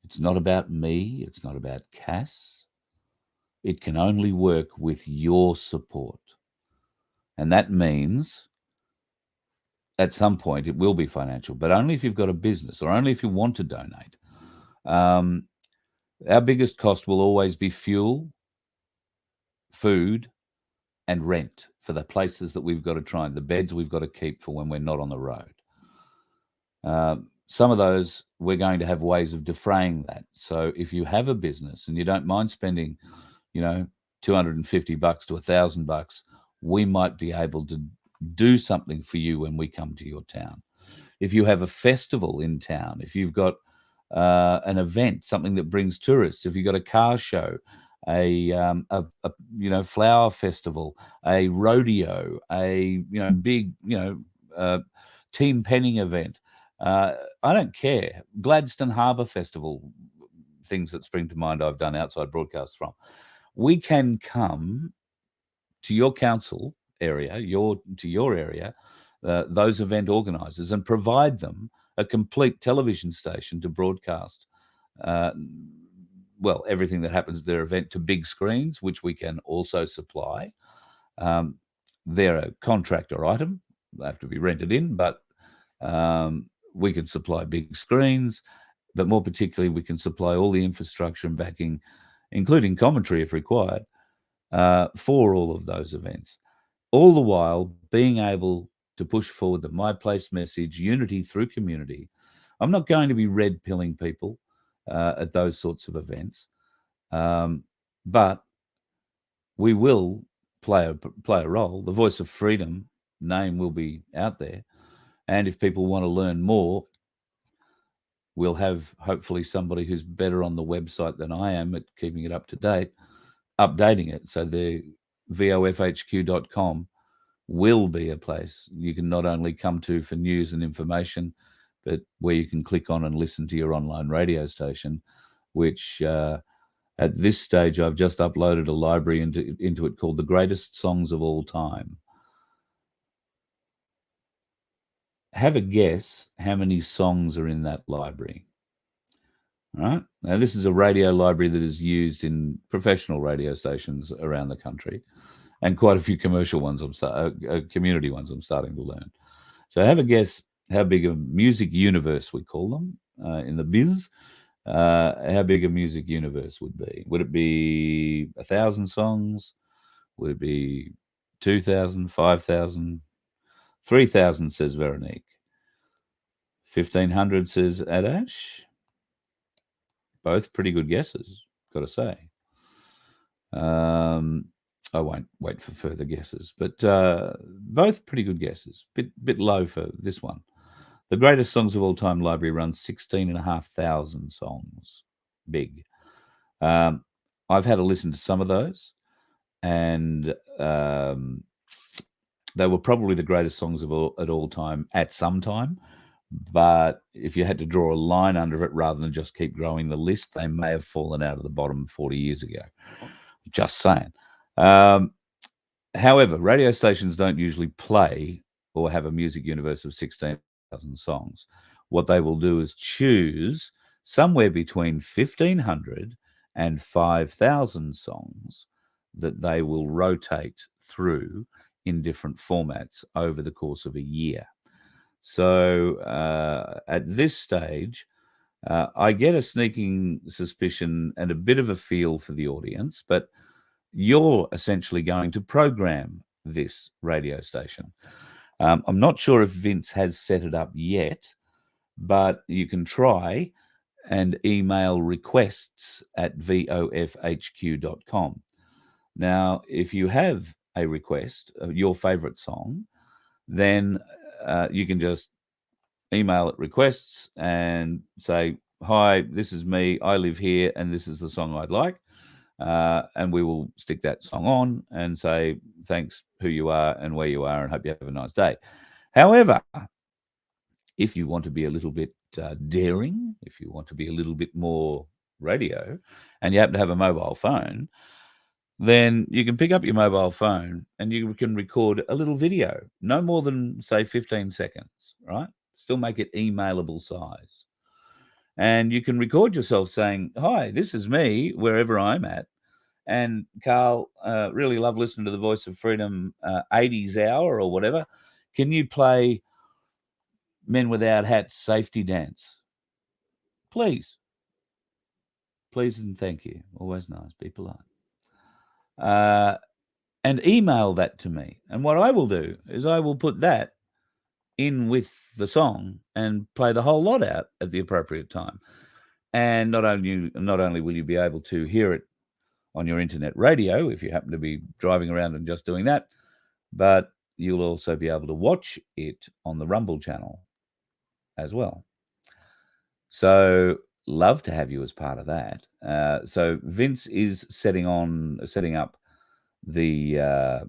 It's not about me. It's not about Cass. It can only work with your support. And that means at some point it will be financial, but only if you've got a business or only if you want to donate. Our biggest cost will always be fuel, food, and rent for the places that we've got to try and the beds we've got to keep for when we're not on the road. Some of those we're going to have ways of defraying that. So if you have a business and you don't mind spending, $250 to $1,000, we might be able to do something for you when we come to your town. If you have a festival in town, if you've got an event, something that brings tourists, if you've got a car show, a flower festival, a rodeo, a big team penning event, I don't care. Gladstone Harbour Festival, things that spring to mind I've done outside broadcasts from. We can come to your council area, to your area, those event organisers, and provide them a complete television station to broadcast everything that happens at their event to big screens, which we can also supply. They're a contractor item. They have to be rented in, but we can supply big screens, but more particularly, we can supply all the infrastructure and backing, including commentary if required, for all of those events. All the while being able to push forward the My Place message, unity through community. I'm not going to be red pilling people at those sorts of events, but we will play a role. The Voice of Freedom name will be out there. And if people want to learn more, we'll have hopefully somebody who's better on the website than I am at keeping it up to date, updating it. So the VoFHQ.com will be a place you can not only come to for news and information, but where you can click on and listen to your online radio station, which at this stage I've just uploaded a library into it called The Greatest Songs of All Time. Have a guess how many songs are in that library. All right. Now, this is a radio library that is used in professional radio stations around the country, and quite a few commercial ones, community ones I'm starting to learn. So have a guess how big a music universe, we call them in the biz, how big a music universe would be. Would it be 1,000 songs? Would it be 2,000, 5,000? 3,000, says Veronique. 1,500, says Adash. Both pretty good guesses, got to say. I won't wait for further guesses, but both pretty good guesses. Bit low for this one. The Greatest Songs of All Time library runs 16,500 songs. Big. I've had a listen to some of those, and they were probably the greatest songs at all time at some time. But if you had to draw a line under it rather than just keep growing the list, they may have fallen out of the bottom 40 years ago. Just saying. However, radio stations don't usually play or have a music universe of 16,000 songs. What they will do is choose somewhere between 1,500 and 5,000 songs that they will rotate through in different formats over the course of a year. So at this stage, I get a sneaking suspicion and a bit of a feel for the audience, but you're essentially going to program this radio station. I'm not sure if Vince has set it up yet, but you can try and email requests at vofhq.com. Now, if you have a request of your favorite song, then you can just email it requests and say, hi, this is me, I live here, and this is the song I'd like. And we will stick that song on and say, thanks, who you are and where you are, and hope you have a nice day. However, if you want to be a little bit daring, if you want to be a little bit more radio, and you happen to have a mobile phone, then you can pick up your mobile phone and you can record a little video, no more than, say, 15 seconds, right? Still make it emailable size. And you can record yourself saying, hi, this is me, wherever I'm at. And Carl, really love listening to the Voice of Freedom 80s hour or whatever. Can you play Men Without Hats Safety Dance? Please. Please and thank you. Always nice. Be polite. And email that to me. And what I will do is I will put that in with the song and play the whole lot out at the appropriate time. And not only will you be able to hear it on your internet radio if you happen to be driving around and just doing that, but you'll also be able to watch it on the Rumble channel as well. So love to have you as part of that. So Vince is setting up the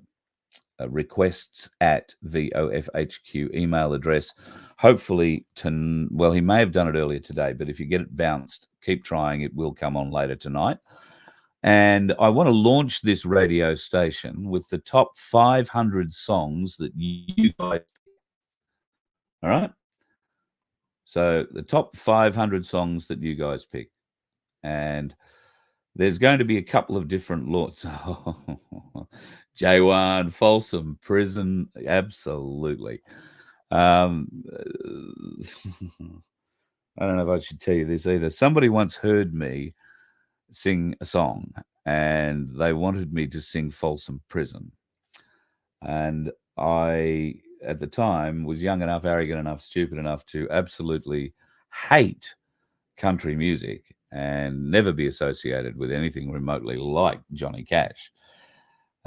requests at VOFHQ email address. Hopefully, he may have done it earlier today, but if you get it bounced, keep trying. It will come on later tonight. And I want to launch this radio station with the top 500 songs that you guys. All right. So the top 500 songs that you guys pick. And there's going to be a couple of different laws. J1, Folsom Prison, absolutely. I don't know if I should tell you this either. Somebody once heard me sing a song, and they wanted me to sing Folsom Prison. And I, at the time, was young enough, arrogant enough, stupid enough to absolutely hate country music and never be associated with anything remotely like Johnny Cash.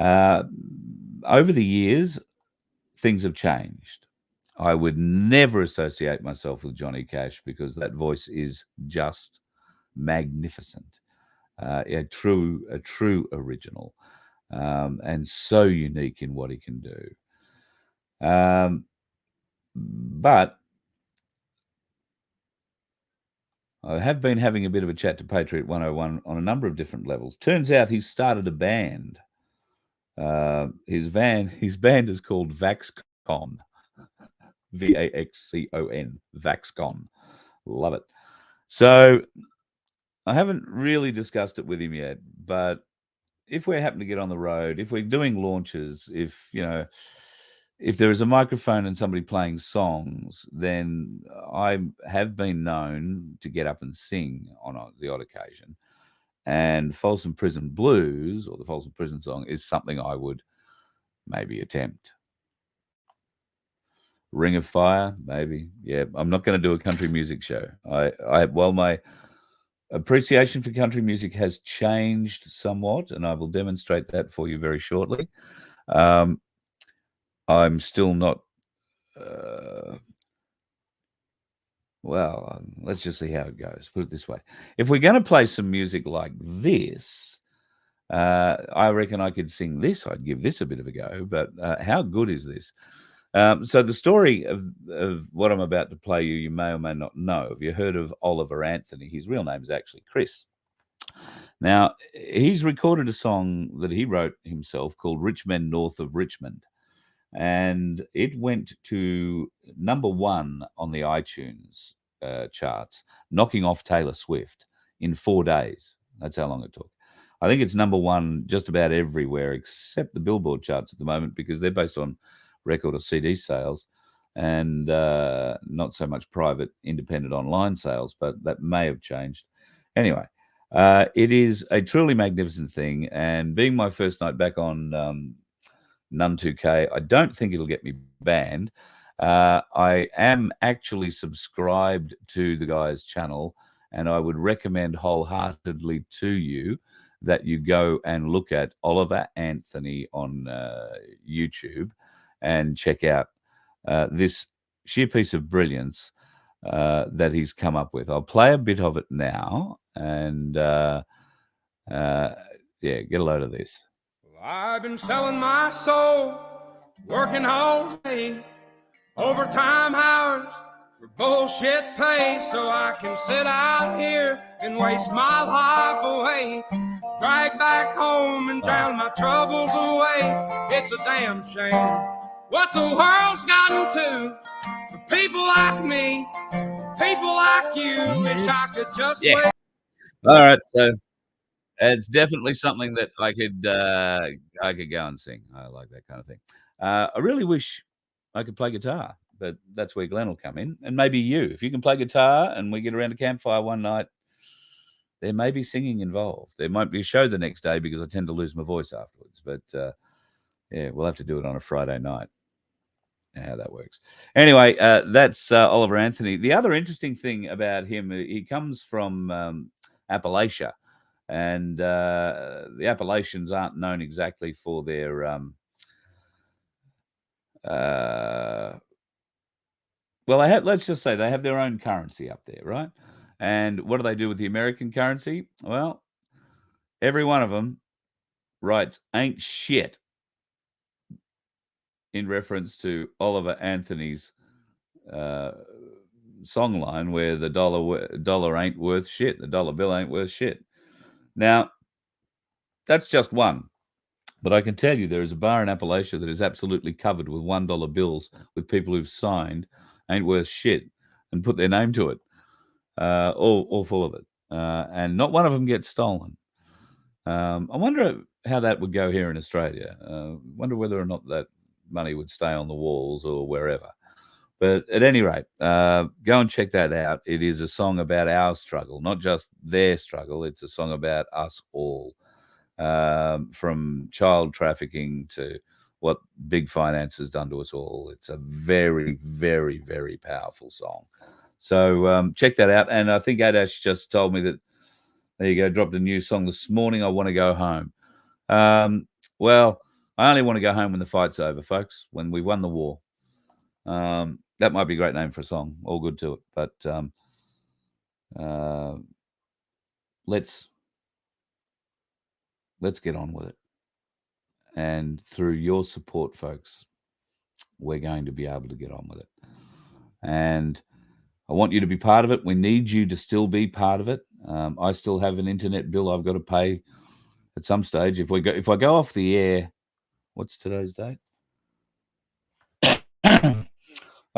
Over the years, things have changed. I would never associate myself with Johnny Cash because that voice is just magnificent. A true original, and so unique in what he can do. But I have been having a bit of a chat to Patriot 101 on a number of different levels. Turns out he's started a band. His band is called VaxCon. VAXCON. VaxCon. Love it. So I haven't really discussed it with him yet, but if we happen to get on the road, if we're doing launches, if there is a microphone and somebody playing songs, then I have been known to get up and sing on the odd occasion. And Folsom Prison Blues, or the Folsom Prison song, is something I would maybe attempt. Ring of Fire, maybe. Yeah, I'm not going to do a country music show. My appreciation for country music has changed somewhat, and I will demonstrate that for you very shortly. I'm still not. Let's just see how it goes. Put it this way: if we're going to play some music like this, I reckon I could sing this. I'd give this a bit of a go. But how good is this? So the story of what I'm about to play you may or may not know. Have you heard of Oliver Anthony? His real name is actually Chris. Now, he's recorded a song that he wrote himself called Rich Men North of Richmond. And it went to number 1 on the iTunes charts, knocking off Taylor Swift in 4 days. That's how long it took. I think it's number 1 just about everywhere except the Billboard charts at the moment, because they're based on record or CD sales and not so much private independent online sales, but that may have changed. Anyway, it is a truly magnificent thing. And being my first night back on None 2K, I don't think it'll get me banned. I am actually subscribed to the guy's channel, and I would recommend wholeheartedly to you that you go and look at Oliver Anthony on YouTube and check out this sheer piece of brilliance. that he's come up with. I'll play a bit of it now, and yeah, get a load of this. I've been selling my soul, working all day, overtime hours for bullshit pay, so I can sit out here and waste my life away, drag back home and drown my troubles away. It's a damn shame what the world's gotten to for people like me, people like you. Wish I could just wait. All right, so it's definitely something that I could go and sing. I like that kind of thing. I really wish I could play guitar, but that's where Glenn will come in, and maybe you. If you can play guitar and we get around a campfire one night, there may be singing involved. There might be a show the next day because I tend to lose my voice afterwards. But yeah, we'll have to do it on a Friday night. How that works. Anyway, that's Oliver Anthony. The other interesting thing about him, he comes from Appalachia. And the Appalachians aren't known exactly for their well, let's just say they have their own currency up there, right? And what do they do with the American currency? Well, every one of them writes "ain't shit" in reference to Oliver Anthony's song line, where the dollar ain't worth shit, the dollar bill ain't worth shit. Now, that's just one. But I can tell you there is a bar in Appalachia that is absolutely covered with $1 bills with people who've signed "ain't worth shit" and put their name to it, all full of it. And not one of them gets stolen. I wonder how that would go here in Australia. Wonder whether or not that money would stay on the walls or wherever. But at any rate, go and check that out. It is a song about our struggle, not just their struggle. It's a song about us all. From child trafficking to what big finance has done to us all. It's a very, very, very powerful song. So check that out. And I think Adash just told me that, there you go, dropped a new song this morning, "I Want to Go Home." Well, I only want to go home when the fight's over, folks, when we won the war. That might be a great name for a song. All good to it. But let's get on with it. And through your support, folks, we're going to be able to get on with it. And I want you to be part of it. We need you to still be part of it. I still have an internet bill I've got to pay at some stage. If I go off the air, what's today's date?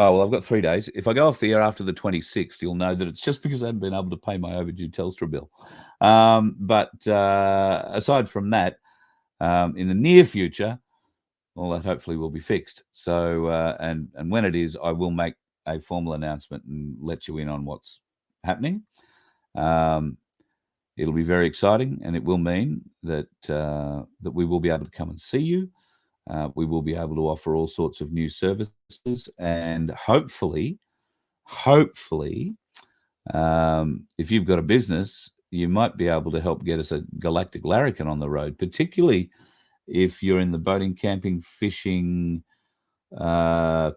Oh, well, I've got 3 days. If I go off the air after the 26th, you'll know that it's just because I haven't been able to pay my overdue Telstra bill. But aside from that, in the near future, all that hopefully will be fixed. So, and when it is, I will make a formal announcement and let you in on what's happening. It'll be very exciting, and it will mean that that we will be able to come and see you. We will be able to offer all sorts of new services, and hopefully, if you've got a business, you might be able to help get us a galactic larrikin on the road, particularly if you're in the boating, camping, fishing,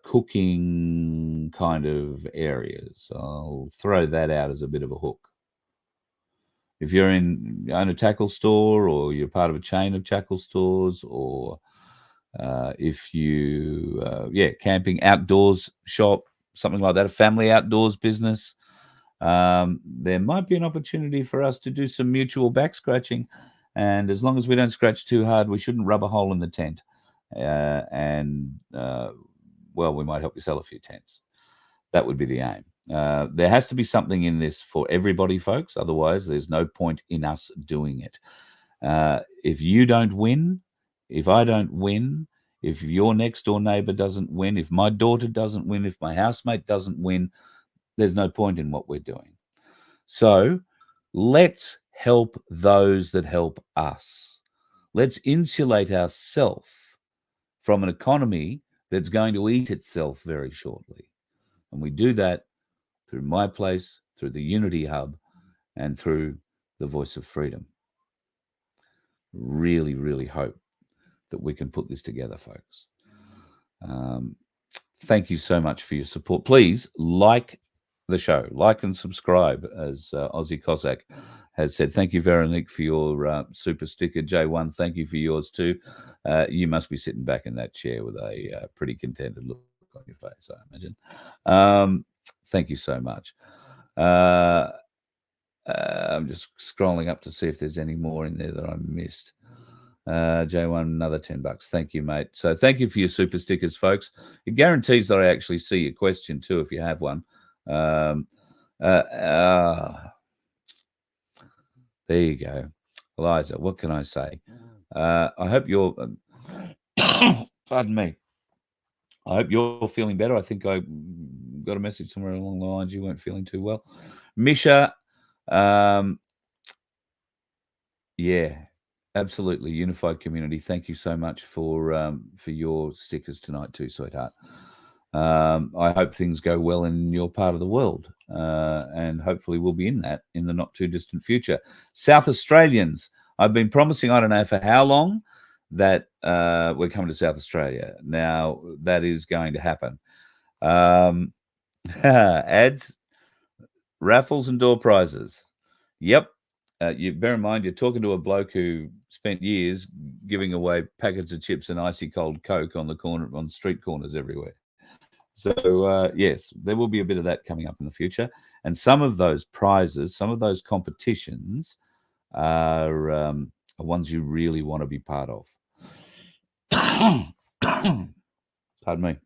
cooking kind of areas. I'll throw that out as a bit of a hook. If you own a tackle store, or you're part of a chain of tackle stores, or if you, camping, outdoors shop, something like that, a family outdoors business, there might be an opportunity for us to do some mutual back scratching. And as long as we don't scratch too hard, we shouldn't rub a hole in the tent. Well, we might help you sell a few tents. That would be the aim. There has to be something in this for everybody, folks. Otherwise, there's no point in us doing it. If you don't win, if I don't win, if your next door neighbor doesn't win, if my daughter doesn't win, if my housemate doesn't win, there's no point in what we're doing. So let's help those that help us. Let's insulate ourselves from an economy that's going to eat itself very shortly. And we do that through my place, through the Unity Hub, and through the Voice of Freedom. Really, really hope that we can put this together, folks. Thank you so much for your support. Please like the show. Like and subscribe, as Aussie Cossack has said. Thank you, Veronique, for your super sticker. J1, thank you for yours too. You must be sitting back in that chair with a pretty contented look on your face, I imagine. Thank you so much. I'm just scrolling up to see if there's any more in there that I missed. J1, another $10. Thank you, mate. So thank you for your super stickers, folks. It guarantees that I actually see your question too, if you have one. There you go. Eliza, what can I say? I hope you're pardon me. I hope you're feeling better. I think I got a message somewhere along the lines you weren't feeling too well. Misha, yeah, absolutely. Unified community. Thank you so much for your stickers tonight too, sweetheart. I hope things go well in your part of the world, and hopefully we'll be in that in the not too distant future. South Australians, I've been promising, I don't know for how long, that we're coming to South Australia. Now that is going to happen. Ads, raffles and door prizes. Yep. You bear in mind, you're talking to a bloke who spent years giving away packets of chips and icy cold Coke on street corners everywhere. So yes, there will be a bit of that coming up in the future, and some of those prizes, some of those competitions, are ones you really want to be part of. Pardon me.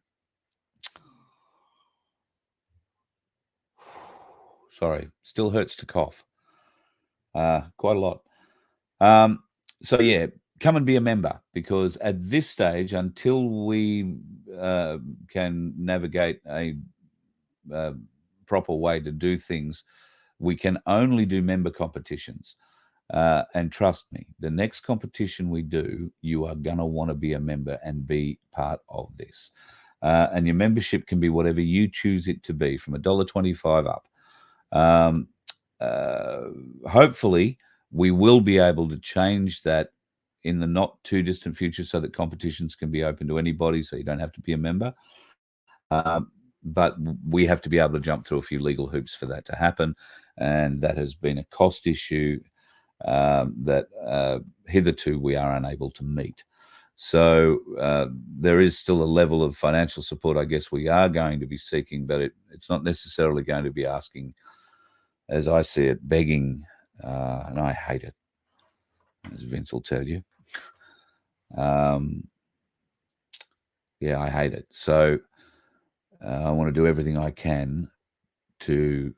Sorry, still hurts to cough. Quite a lot. So yeah, come and be a member, because at this stage, until we can navigate a proper way to do things, we can only do member competitions. And trust me, the next competition we do, you are going to want to be a member and be part of this. And your membership can be whatever you choose it to be, from $1.25 up. Hopefully, we will be able to change that in the not too distant future, so that competitions can be open to anybody, so you don't have to be a member. But we have to be able to jump through a few legal hoops for that to happen, and that has been a cost issue that hitherto we are unable to meet. So there is still a level of financial support, I guess, we are going to be seeking, but it's not necessarily going to be asking, as I see it, begging, and I hate it, as Vince will tell you. Yeah, I hate it. So I want to do everything I can to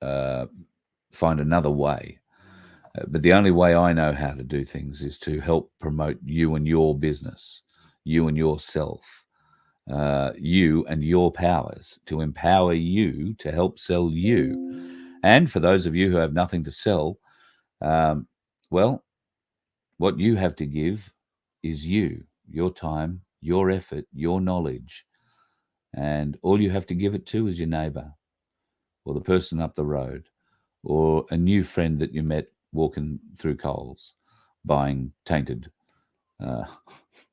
find another way. But the only way I know how to do things is to help promote you and your business, you and yourself, you and your powers, to empower you to help sell you. And for those of you who have nothing to sell, well, what you have to give is you, your time, your effort, your knowledge. And all you have to give it to is your neighbor, or the person up the road, or a new friend that you met walking through Coles, buying tainted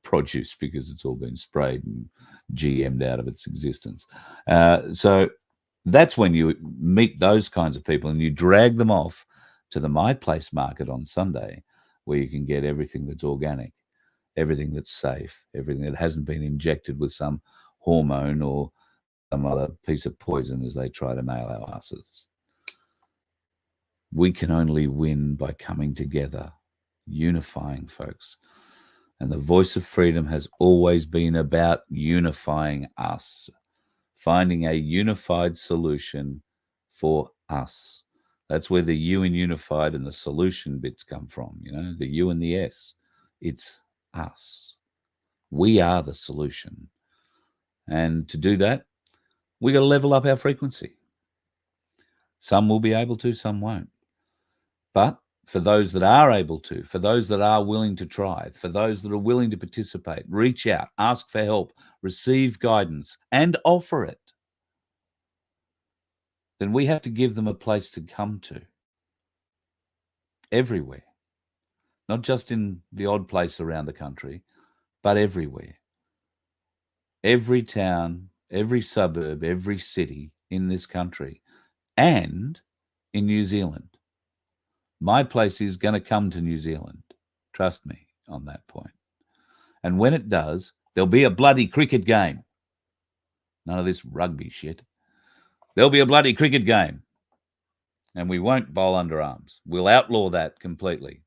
produce because it's all been sprayed and GM'd out of its existence. So that's when you meet those kinds of people and you drag them off to the My Place market on Sunday, where you can get everything that's organic, everything that's safe, everything that hasn't been injected with some hormone or some other piece of poison as they try to nail our asses. We can only win by coming together, unifying, folks. And the voice of freedom has always been about unifying us, finding a unified solution for us. That's where the U in unified and the solution bits come from, the U and the S. It's us. We are the solution. And to do that, we got to level up our frequency. Some will be able to, some won't. But for those that are able to, for those that are willing to try, for those that are willing to participate, reach out, ask for help, receive guidance, and offer it, then we have to give them a place to come to. Everywhere. Not just in the odd place around the country, but everywhere. Every town, every suburb, every city in this country and in New Zealand. My place is going to come to New Zealand. Trust me on that point. And when it does, there'll be a bloody cricket game. None of this rugby shit. There'll be a bloody cricket game. And we won't bowl underarms. We'll outlaw that completely.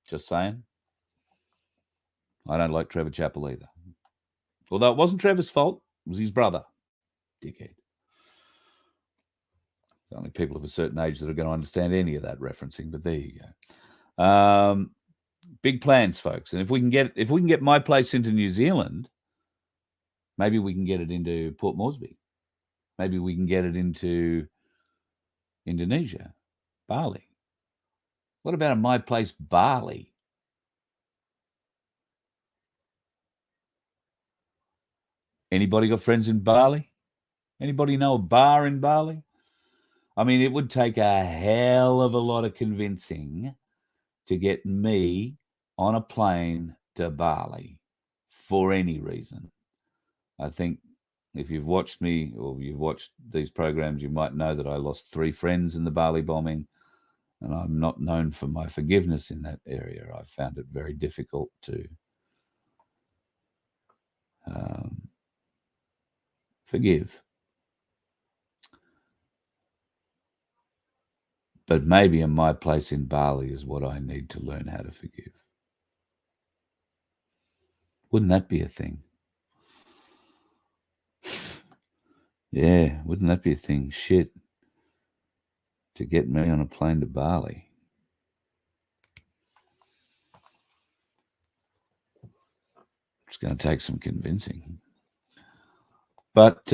Just saying. I don't like Trevor Chappell either. Although it wasn't Trevor's fault. It was his brother. Dickhead. It's only people of a certain age that are going to understand any of that referencing, but there you go. Big plans, folks. And if we can get my place into New Zealand, maybe we can get it into Port Moresby. Maybe we can get it into Indonesia, Bali. What about my place, Bali? Anybody got friends in Bali? Anybody know a bar in Bali? I mean, it would take a hell of a lot of convincing to get me on a plane to Bali for any reason. I think if you've watched me or you've watched these programs, you might know that I lost 3 friends in the Bali bombing, and I'm not known for my forgiveness in that area. I found it very difficult to forgive. But maybe in my place in Bali is what I need to learn how to forgive. Wouldn't that be a thing? Yeah, wouldn't that be a thing? Shit. To get me on a plane to Bali. It's going to take some convincing. But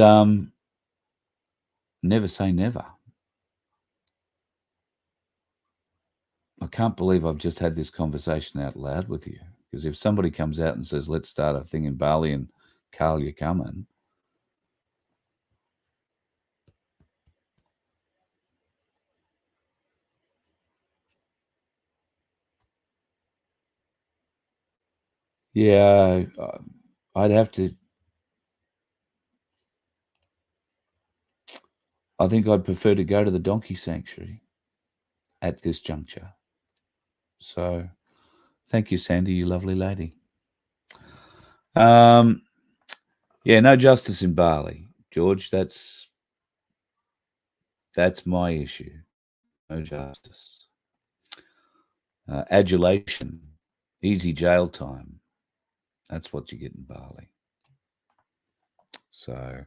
never say never. I can't believe I've just had this conversation out loud with you. Because if somebody comes out and says, let's start a thing in Bali and Carl, you're coming. Yeah, I'd have to. I think I'd prefer to go to the donkey sanctuary at this juncture. So, thank you, Sandy, you lovely lady. Yeah, no justice in Bali, George. That's my issue. No justice. Adulation, easy jail time. That's what you get in Bali. So,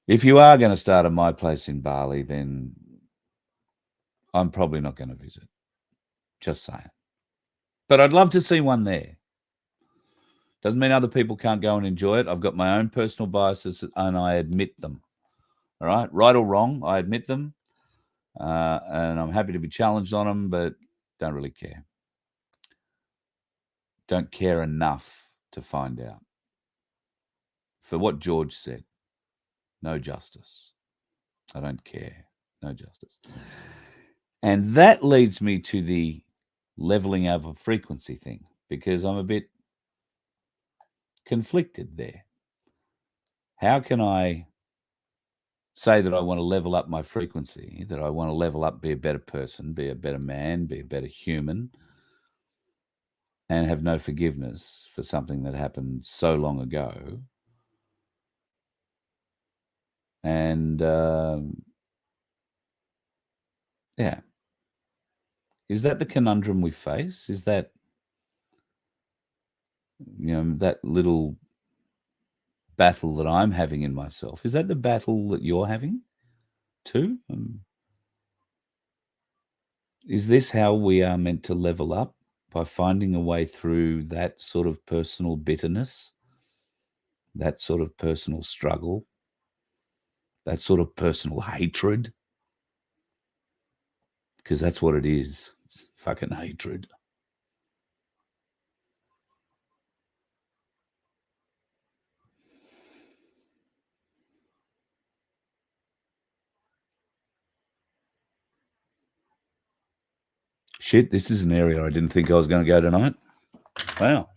if you are going to start at my place in Bali, then I'm probably not going to visit. Just saying. But I'd love to see one there. Doesn't mean other people can't go and enjoy it. I've got my own personal biases, and I admit them. All right? Right or wrong, I admit them. And I'm happy to be challenged on them, but don't really care. Don't care enough to find out. For what George said, no justice. I don't care. No justice. And that leads me to the leveling of a frequency thing, because I'm a bit conflicted there. How can I say that I want to level up my frequency, that I want to level up, be a better person, be a better man, be a better human, and have no forgiveness for something that happened so long ago? And yeah, is that the conundrum we face? Is that, that little battle that I'm having in myself, is that the battle that you're having too? Is this how we are meant to level up? By finding a way through that sort of personal bitterness, that sort of personal struggle, that sort of personal hatred? Because that's what it is. It's fucking hatred. Shit, this is an area I didn't think I was going to go tonight. Wow.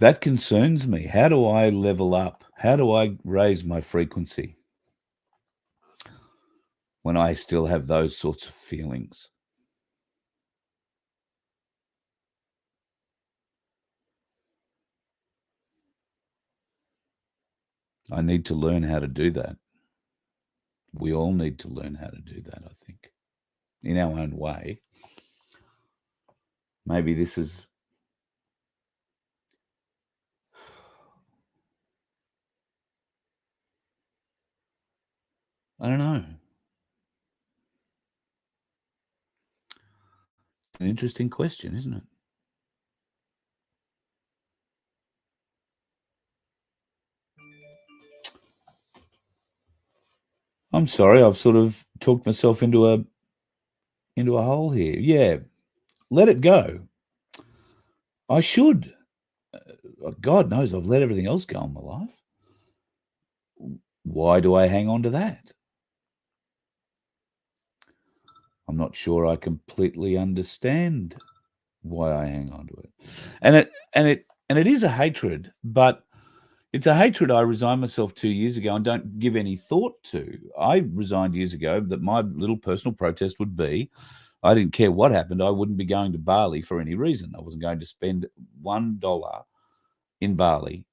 That concerns me. How do I level up? How do I raise my frequency when I still have those sorts of feelings? I need to learn how to do that. We all need to learn how to do that, I think, in our own way. Maybe this is... I don't know. An interesting question, isn't it? I'm sorry, I've sort of talked myself into a hole here. Yeah, let it go. I should. God knows I've let everything else go in my life. Why do I hang on to that? I'm not sure I completely understand why I hang on to it. And it is a hatred, but it's a hatred I resigned myself to years ago and don't give any thought to. I resigned years ago that my little personal protest would be, I didn't care what happened. I wouldn't be going to Bali for any reason. I wasn't going to spend $1 in Bali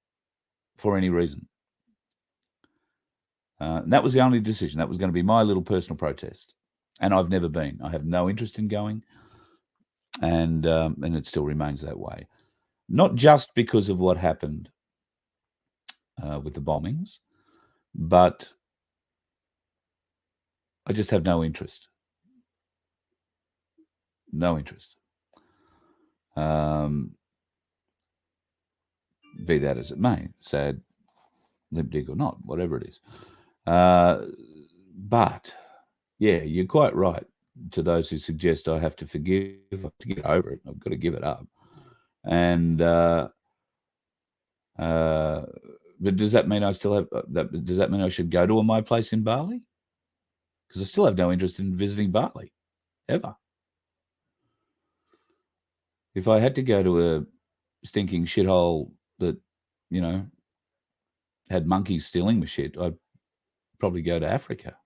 for any reason. That was the only decision. That was going to be my little personal protest. And I've never been. I have no interest in going. And it still remains that way. Not just because of what happened with the bombings, but I just have no interest. No interest. Be that as it may, sad, limp dick or not, whatever it is. But yeah, you're quite right. To those who suggest I have to forgive, I have to get over it. I've got to give it up. And but does that mean I still have that? Does that mean I should go to my place in Bali? Because I still have no interest in visiting Bali, ever. If I had to go to a stinking shithole that, you know, had monkeys stealing my shit, I'd probably go to Africa.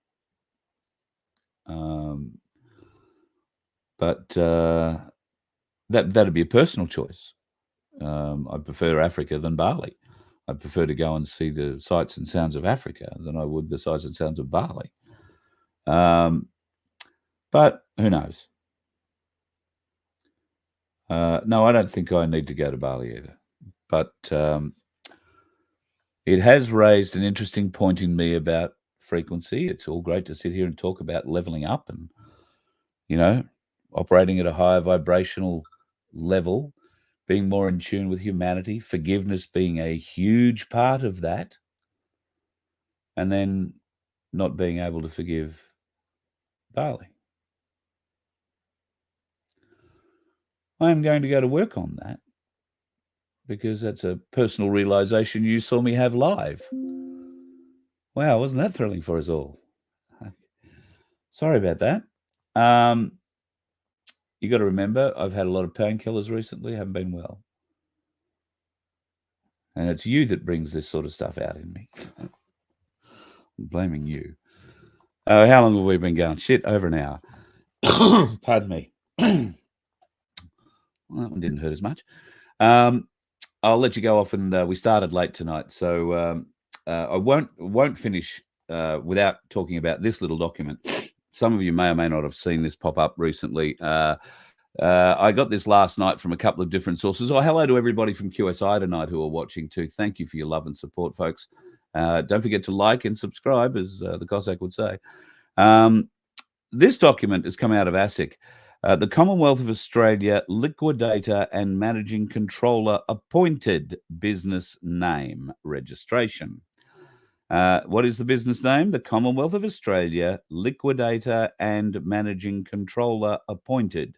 But that'd be a personal choice. I prefer Africa than Bali. I'd prefer to go and see the sights and sounds of Africa than I would the sights and sounds of Bali. But who knows? No, I don't think I need to go to Bali either. But it has raised an interesting point in me about frequency. It's all great to sit here and talk about leveling up and, you know, operating at a higher vibrational level, being more in tune with humanity, forgiveness being a huge part of that, and then not being able to forgive Bali. I am going to go to work on that because that's a personal realization you saw me have live. Wow, wasn't that thrilling for us all? Sorry about that. You got to remember, I've had a lot of painkillers recently, haven't been well. And it's you that brings this sort of stuff out in me. I'm blaming you. How long have we been going? Shit, over an hour. Pardon me. Well, that one didn't hurt as much. I'll let you go off, and we started late tonight, so I won't finish without talking about this little document. Some of you may or may not have seen this pop up recently. I got this last night from a couple of different sources. Oh, hello to everybody from QSI tonight who are watching too. Thank you for your love and support, folks. Don't forget to like and subscribe, as the Cossack would say. This document has come out of ASIC. The Commonwealth of Australia Liquidator and Managing Controller Appointed Business Name Registration. What is the business name? The Commonwealth of Australia Liquidator and Managing Controller Appointed.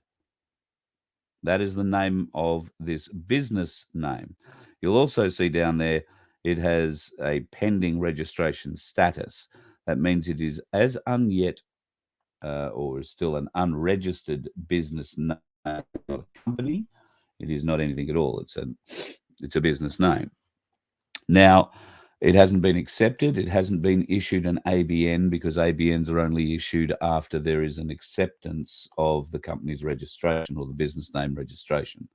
That is the name of this business name. You'll also see down there it has a pending registration status. That means it is as unyet or is still an unregistered business name, not a company. It is not anything at all. It's It's a business name. Now, it hasn't been accepted. It hasn't been issued an ABN because ABNs are only issued after there is an acceptance of the company's registration or the business name registration.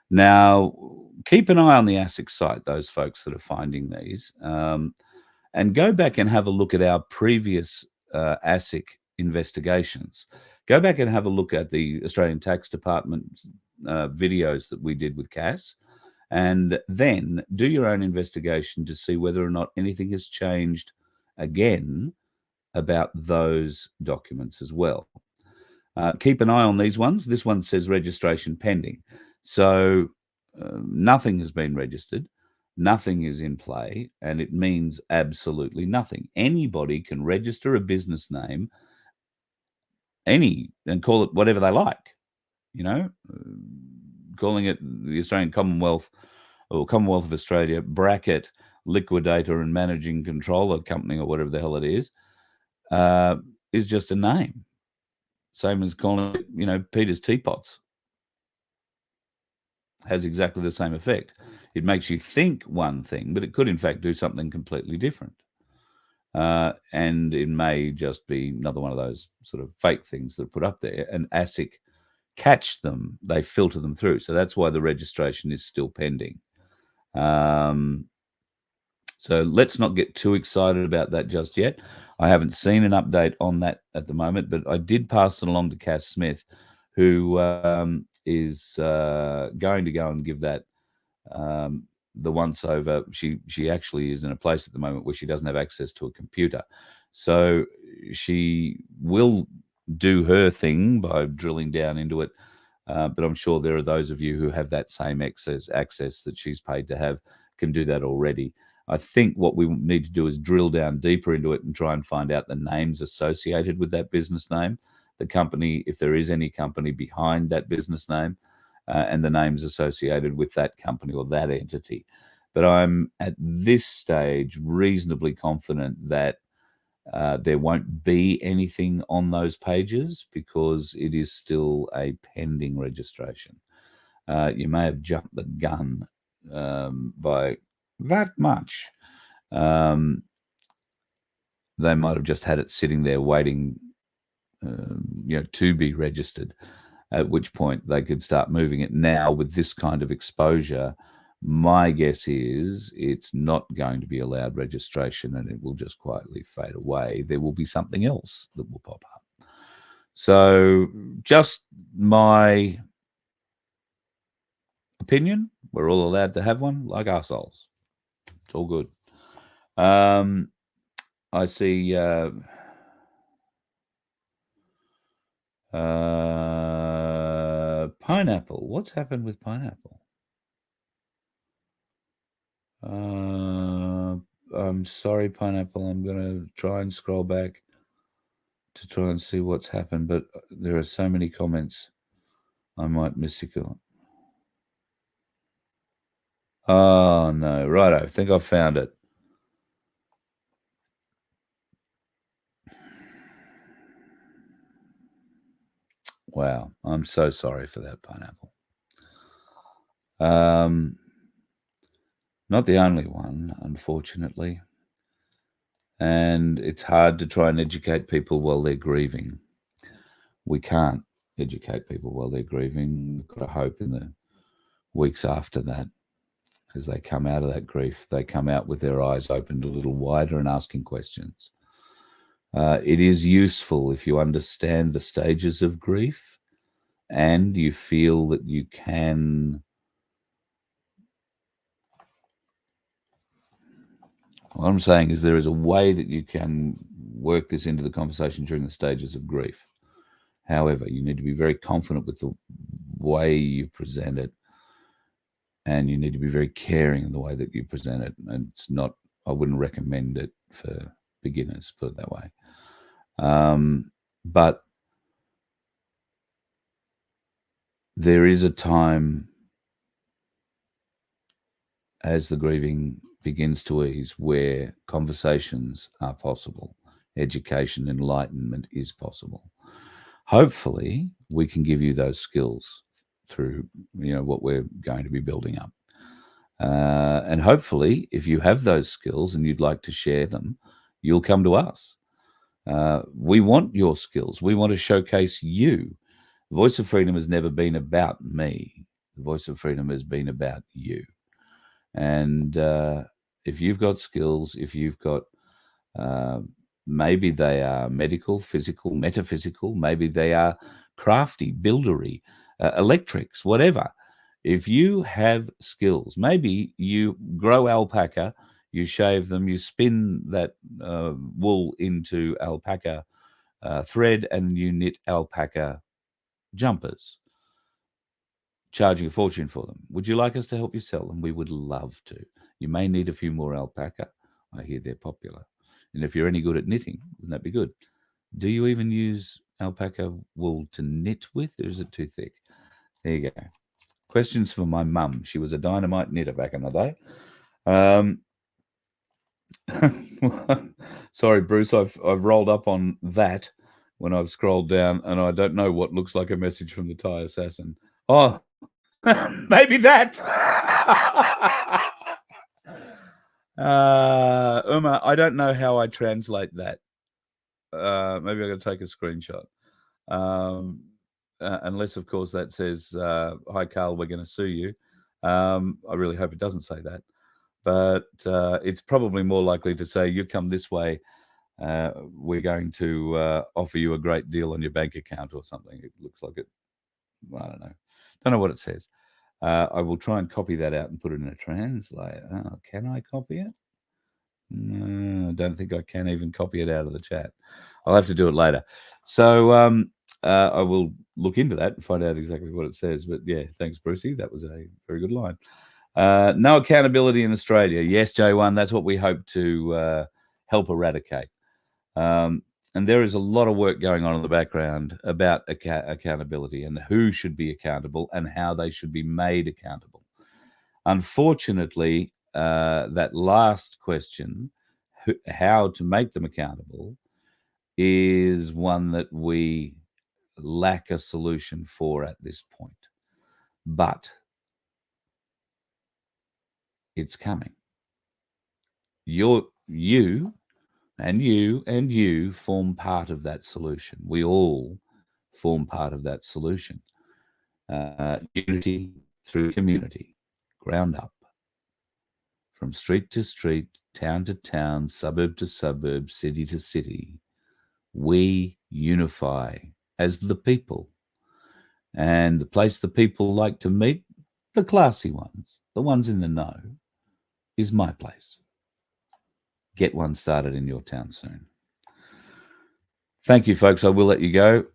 Now, keep an eye on the ASIC site, those folks that are finding these, and go back and have a look at our previous ASIC investigations. Go back and have a look at the Australian Tax Department videos that we did with Cass, and then do your own investigation to see whether or not anything has changed again about those documents as well. Keep an eye on these ones. This one says registration pending. So nothing has been registered. Nothing is in play, and it means absolutely nothing. Anybody can register a business name, and call it whatever they like, calling it the Australian Commonwealth or Commonwealth of Australia bracket liquidator and managing controller company or whatever the hell it is just a name. Same as calling it, Peter's Teapots. Has exactly the same effect. It makes you think one thing, but it could in fact do something completely different. And it may just be another one of those sort of fake things that are put up there, and ASIC catch them, they filter them through. So that's why the registration is still pending. So let's not get too excited about that just yet. I haven't seen an update on that at the moment, but I did pass it along to Cass Smith, who is going to go and give that the once over. She actually is in a place at the moment where she doesn't have access to a computer, so she will do her thing by drilling down into it. But I'm sure there are those of you who have that same access that she's paid to have can do that already. I think what we need to do is drill down deeper into it and try and find out the names associated with that business name, the company, if there is any company behind that business name, and the names associated with that company or that entity. But I'm at this stage reasonably confident that there won't be anything on those pages because it is still a pending registration. You may have jumped the gun by that much. They might have just had it sitting there waiting, to be registered, at which point they could start moving it. Now, with this kind of exposure, my guess is it's not going to be allowed registration and it will just quietly fade away. There will be something else that will pop up. So just my opinion, we're all allowed to have one, like ourselves. It's all good. I see Pineapple. What's happened with Pineapple? I'm sorry, Pineapple. I'm going to try and scroll back to try and see what's happened, but there are so many comments I might miss it. Oh, no. Right, I think I found it. Wow. I'm so sorry for that, Pineapple. Not the only one, unfortunately. And it's hard to try and educate people while they're grieving. We can't educate people while they're grieving. We've got to hope in the weeks after that, as they come out of that grief, they come out with their eyes opened a little wider and asking questions. It is useful if you understand the stages of grief and you feel that you can... What I'm saying is there is a way that you can work this into the conversation during the stages of grief. However, you need to be very confident with the way you present it, and you need to be very caring in the way that you present it. And it's not, I wouldn't recommend it for beginners, put it that way. But there is a time as the grieving begins to ease where conversations are possible. Education, enlightenment is possible. Hopefully, we can give you those skills through what we're going to be building up. And hopefully, if you have those skills and you'd like to share them, you'll come to us. We want your skills. We want to showcase you. The Voice of Freedom has never been about me. The Voice of Freedom has been about you. And if you've got skills, if you've got maybe they are medical, physical, metaphysical, maybe they are crafty, buildery, electrics, whatever. If you have skills, maybe you grow alpaca, you shave them, you spin that wool into alpaca thread, and you knit alpaca jumpers, charging a fortune for them. Would you like us to help you sell them? We would love to. You may need a few more alpaca. I hear they're popular. And if you're any good at knitting, wouldn't that be good? Do you even use alpaca wool to knit with, or is it too thick? There you go. Questions for my mum. She was a dynamite knitter back in the day. Sorry, Bruce, I've rolled up on that when I've scrolled down, and I don't know what looks like a message from the Thai assassin. Oh, maybe that. Uma, I don't know how I translate that. Maybe I'm going to take a screenshot. Unless, of course, that says, hi, Carl, we're going to sue you. I really hope it doesn't say that. But it's probably more likely to say, you come this way, we're going to offer you a great deal on your bank account or something. It looks like it. I don't know. Don't know what it says. I will try and copy that out and put it in a translator. Oh, can I copy it? No, I don't think I can even copy it out of the chat. I'll have to do it later. So I will look into that and find out exactly what it says. But yeah, thanks, Brucey. That was a very good line. No accountability in Australia. Yes, J1, that's what we hope to help eradicate. And there is a lot of work going on in the background about accountability and who should be accountable and how they should be made accountable. Unfortunately, that last question, how to make them accountable, is one that we lack a solution for at this point. But it's coming. You form part of that solution. We all form part of that solution. Unity through community, ground up. From street to street, town to town, suburb to suburb, city to city, we unify as the people. And the place the people like to meet, the classy ones, the ones in the know, is my place. Get one started in your town soon. Thank you, folks. I will let you go.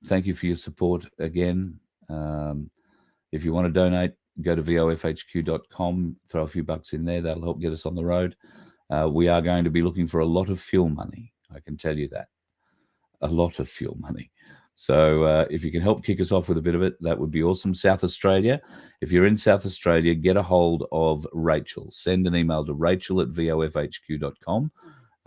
Thank you for your support again. If you want to donate, go to vofhq.com, throw a few bucks in there. That'll help get us on the road. We are going to be looking for a lot of fuel money. I can tell you that. A lot of fuel money. So if you can help kick us off with a bit of it, that would be awesome. South Australia. If you're in South Australia, get a hold of Rachel. Send an email to rachel@vofhq.com.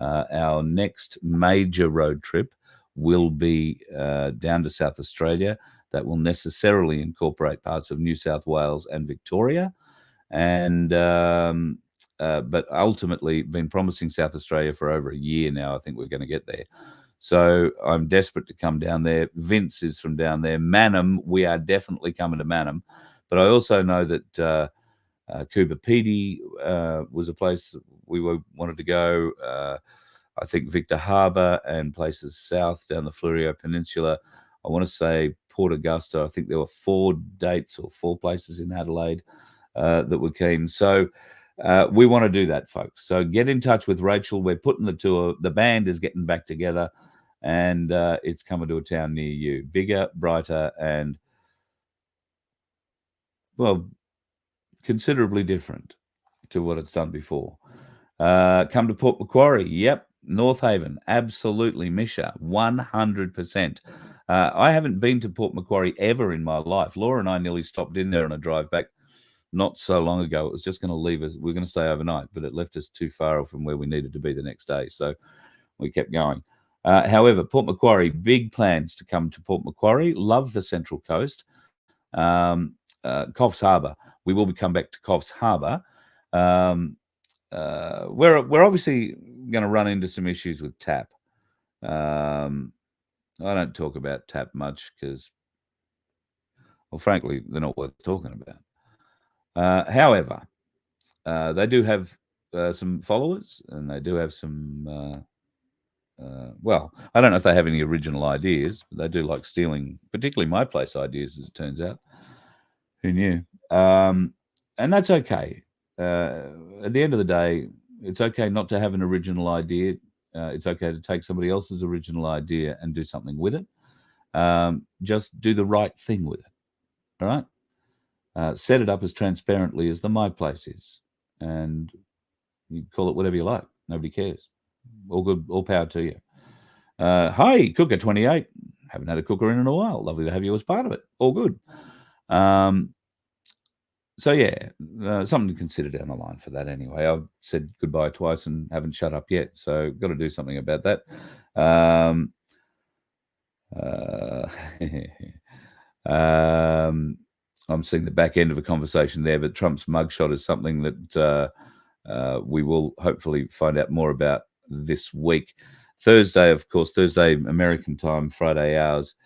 Our next major road trip will be down to South Australia. That will necessarily incorporate parts of New South Wales and Victoria. And but ultimately, been promising South Australia for over a year now. I think we're going to get there. So I'm desperate to come down there. Vince is from down there. Mannum, we are definitely coming to Mannum. But I also know that Coober Pedy was a place we wanted to go. I think Victor Harbour and places south down the Fleurieu Peninsula. I want to say Port Augusta. I think there were 4 dates or 4 places in Adelaide that were keen. So we want to do that, folks. So get in touch with Rachel. We're putting the tour. The band is getting back together, and it's coming to a town near you. Bigger, brighter, and, well, considerably different to what it's done before. Come to Port Macquarie. Yep. North Haven. Absolutely. Misha. 100%. I haven't been to Port Macquarie ever in my life. Laura and I nearly stopped in there on a drive back not so long ago. It was just going to leave us. We were going to stay overnight, but it left us too far from where we needed to be the next day. So we kept going. However, Port Macquarie, big plans to come to Port Macquarie. Love the Central Coast. Coffs Harbour. We will be come back to Coffs Harbour. We're obviously going to run into some issues with TAP. I don't talk about TAP much because, well, frankly, they're not worth talking about. However, they do have some followers, and they do have some. Well, I don't know if they have any original ideas, but they do like stealing, particularly my place ideas, as it turns out. Who knew? And that's okay. At the end of the day, it's okay not to have an original idea. It's okay to take somebody else's original idea and do something with it. Just do the right thing with it. All right? Set it up as transparently as the My Place is. And you call it whatever you like. Nobody cares. All good, all power to you. Hi, Cooker28. Haven't had a cooker in a while. Lovely to have you as part of it. All good. So yeah, something to consider down the line for that anyway. I've said goodbye twice and haven't shut up yet, so got to do something about that. I'm seeing the back end of a conversation there, but Trump's mugshot is something that we will hopefully find out more about this week. Thursday, of course, Thursday American time, Friday hours.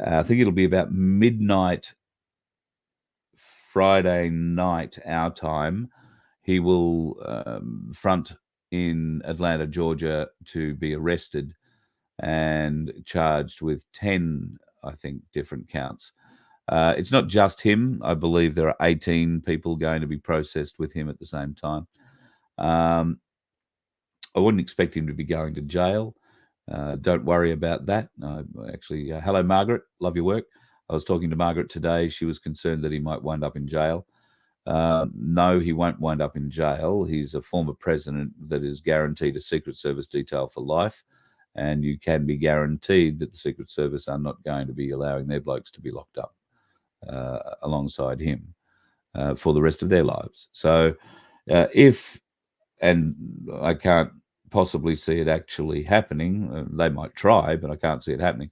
I think it'll be about midnight Friday night, our time. He will front in Atlanta, Georgia, to be arrested and charged with 10, I think, different counts. It's not just him. I believe there are 18 people going to be processed with him at the same time. I wouldn't expect him to be going to jail. Don't worry about that. Actually, hello, Margaret. Love your work. I was talking to Margaret today. She was concerned that he might wind up in jail. No, he won't wind up in jail. He's a former president that is guaranteed a Secret Service detail for life. And you can be guaranteed that the Secret Service are not going to be allowing their blokes to be locked up alongside him for the rest of their lives. So and I can't possibly see it actually happening. They might try, but I can't see it happening.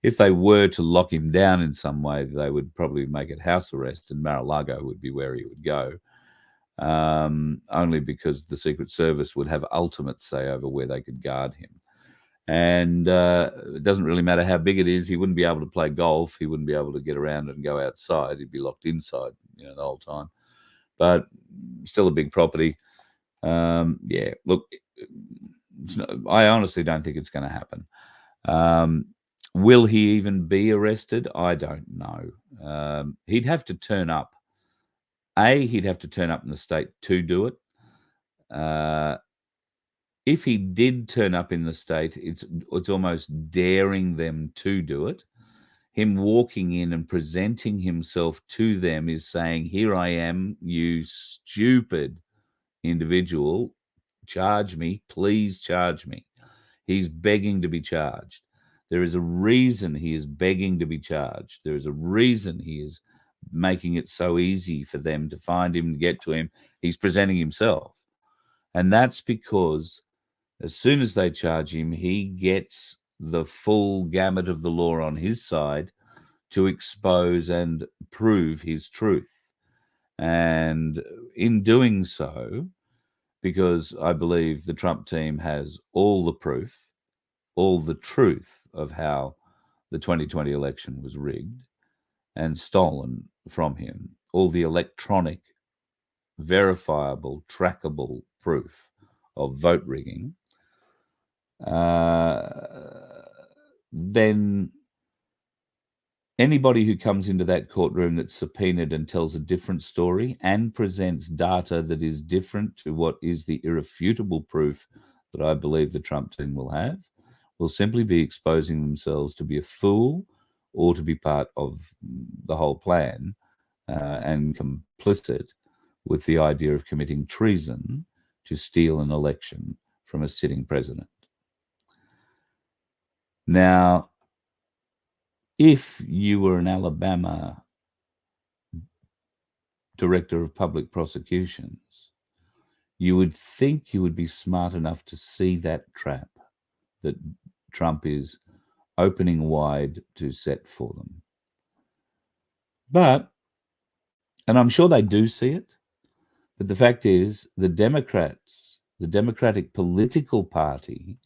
If they were to lock him down in some way, they would probably make it house arrest, and Mar-a-Lago would be where he would go, only because the Secret Service would have ultimate say over where they could guard him. And it doesn't really matter how big it is. He wouldn't be able to play golf. He wouldn't be able to get around and go outside. He'd be locked inside, the whole time. But still a big property. Yeah, look, I honestly don't think it's going to happen. Will he even be arrested? I don't know. He'd have to turn up. He'd have to turn up in the state to do it. If he did turn up in the state, it's almost daring them to do it. Him walking in and presenting himself to them is saying, "Here I am, you stupid individual. Charge me, please charge me." He's begging to be charged. There is a reason he is begging to be charged. There is a reason he is making it so easy for them to find him, to get to him. He's presenting himself. And that's because as soon as they charge him, he gets the full gamut of the law on his side to expose and prove his truth. And in doing so, because I believe the Trump team has all the proof, all the truth of how the 2020 election was rigged and stolen from him, all the electronic, verifiable, trackable proof of vote rigging, then anybody who comes into that courtroom that's subpoenaed and tells a different story and presents data that is different to what is the irrefutable proof that I believe the Trump team will have, will simply be exposing themselves to be a fool or to be part of the whole plan and complicit with the idea of committing treason to steal an election from a sitting president. Now, if you were an Alabama director of public prosecutions, you would think you would be smart enough to see that trap that Trump is opening wide to set for them. But And I'm sure they do see it. But the fact is, the Democrats, the Democratic political party,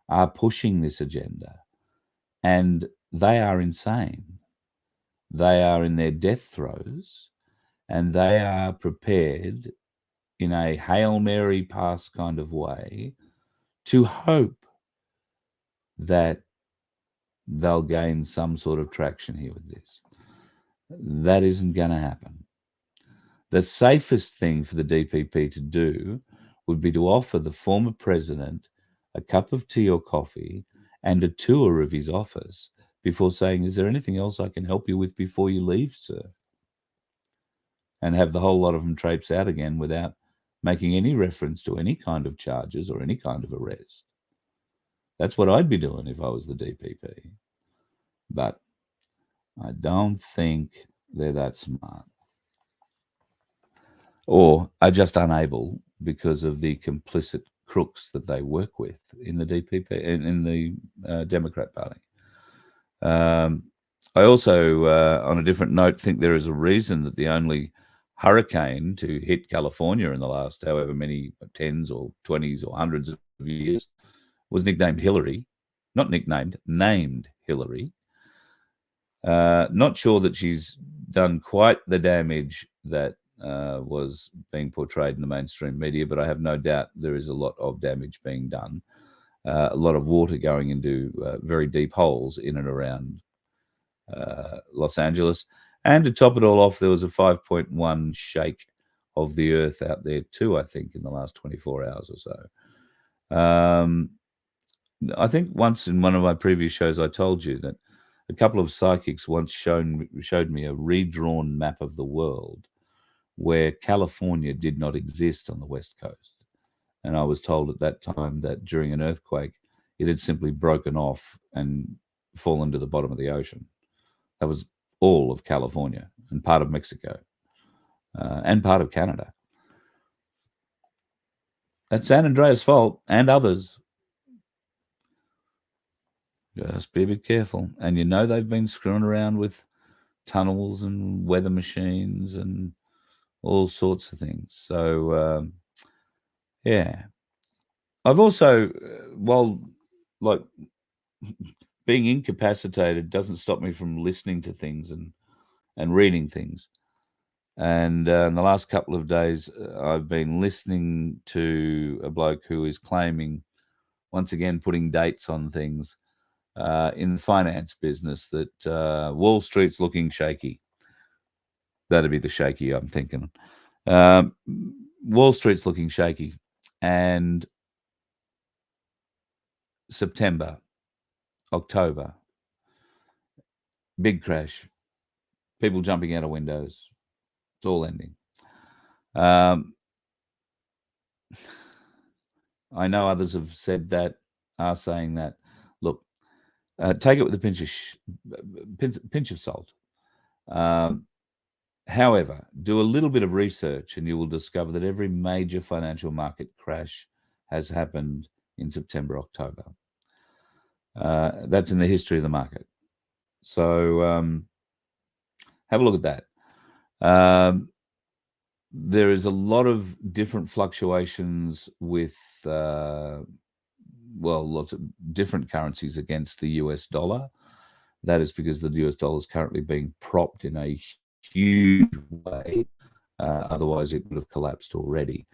are pushing this agenda, and they are insane. They are in their death throes, and they are prepared in a Hail Mary pass kind of way to hope that they'll gain some sort of traction here with this. That isn't going to happen. The safest thing for the DPP to do would be to offer the former president a cup of tea or coffee and a tour of his office before saying, "Is there anything else I can help you with before you leave, sir?" And have the whole lot of them traipse out again without making any reference to any kind of charges or any kind of arrest. That's what I'd be doing if I was the DPP. But I don't think they're that smart. Or are just unable because of the complicit crooks that they work with in the DPP, in the Democrat Party. I also, on a different note, think there is a reason that the only hurricane to hit California in the last however many tens or 20s or hundreds of years was nicknamed Hillary. Not nicknamed, named Hillary. Not sure that she's done quite the damage that was being portrayed in the mainstream media, but I have no doubt there is a lot of damage being done. A lot of water going into very deep holes in and around Los Angeles. And to top it all off, there was a 5.1 shake of the earth out there too, I think, in the last 24 hours or so. I think once in one of my previous shows, I told you that a couple of psychics once showed me a redrawn map of the world where California did not exist on the West Coast. And I was told at that time that during an earthquake, it had simply broken off and fallen to the bottom of the ocean. That was all of California and part of Mexico and part of Canada. That's San Andreas' fault and others. Just be a bit careful. And you know they've been screwing around with tunnels and weather machines and all sorts of things. So, yeah. I've also, while like being incapacitated doesn't stop me from listening to things and reading things. And in the last couple of days, I've been listening to a bloke who is claiming, once again, putting dates on things in the finance business, that Wall Street's looking shaky. That'd be the shaky I'm thinking. Wall Street's looking shaky. And September, October, big crash, people jumping out of windows. It's all ending. I know others have said that, are saying that. Look, take it with a pinch of salt. However, do a little bit of research and you will discover that every major financial market crash has happened in September, October. That's in the history of the market. So have a look at that. There is a lot of different fluctuations with, lots of different currencies against the US dollar. That is because the US dollar is currently being propped in a huge way. Otherwise, it would have collapsed already.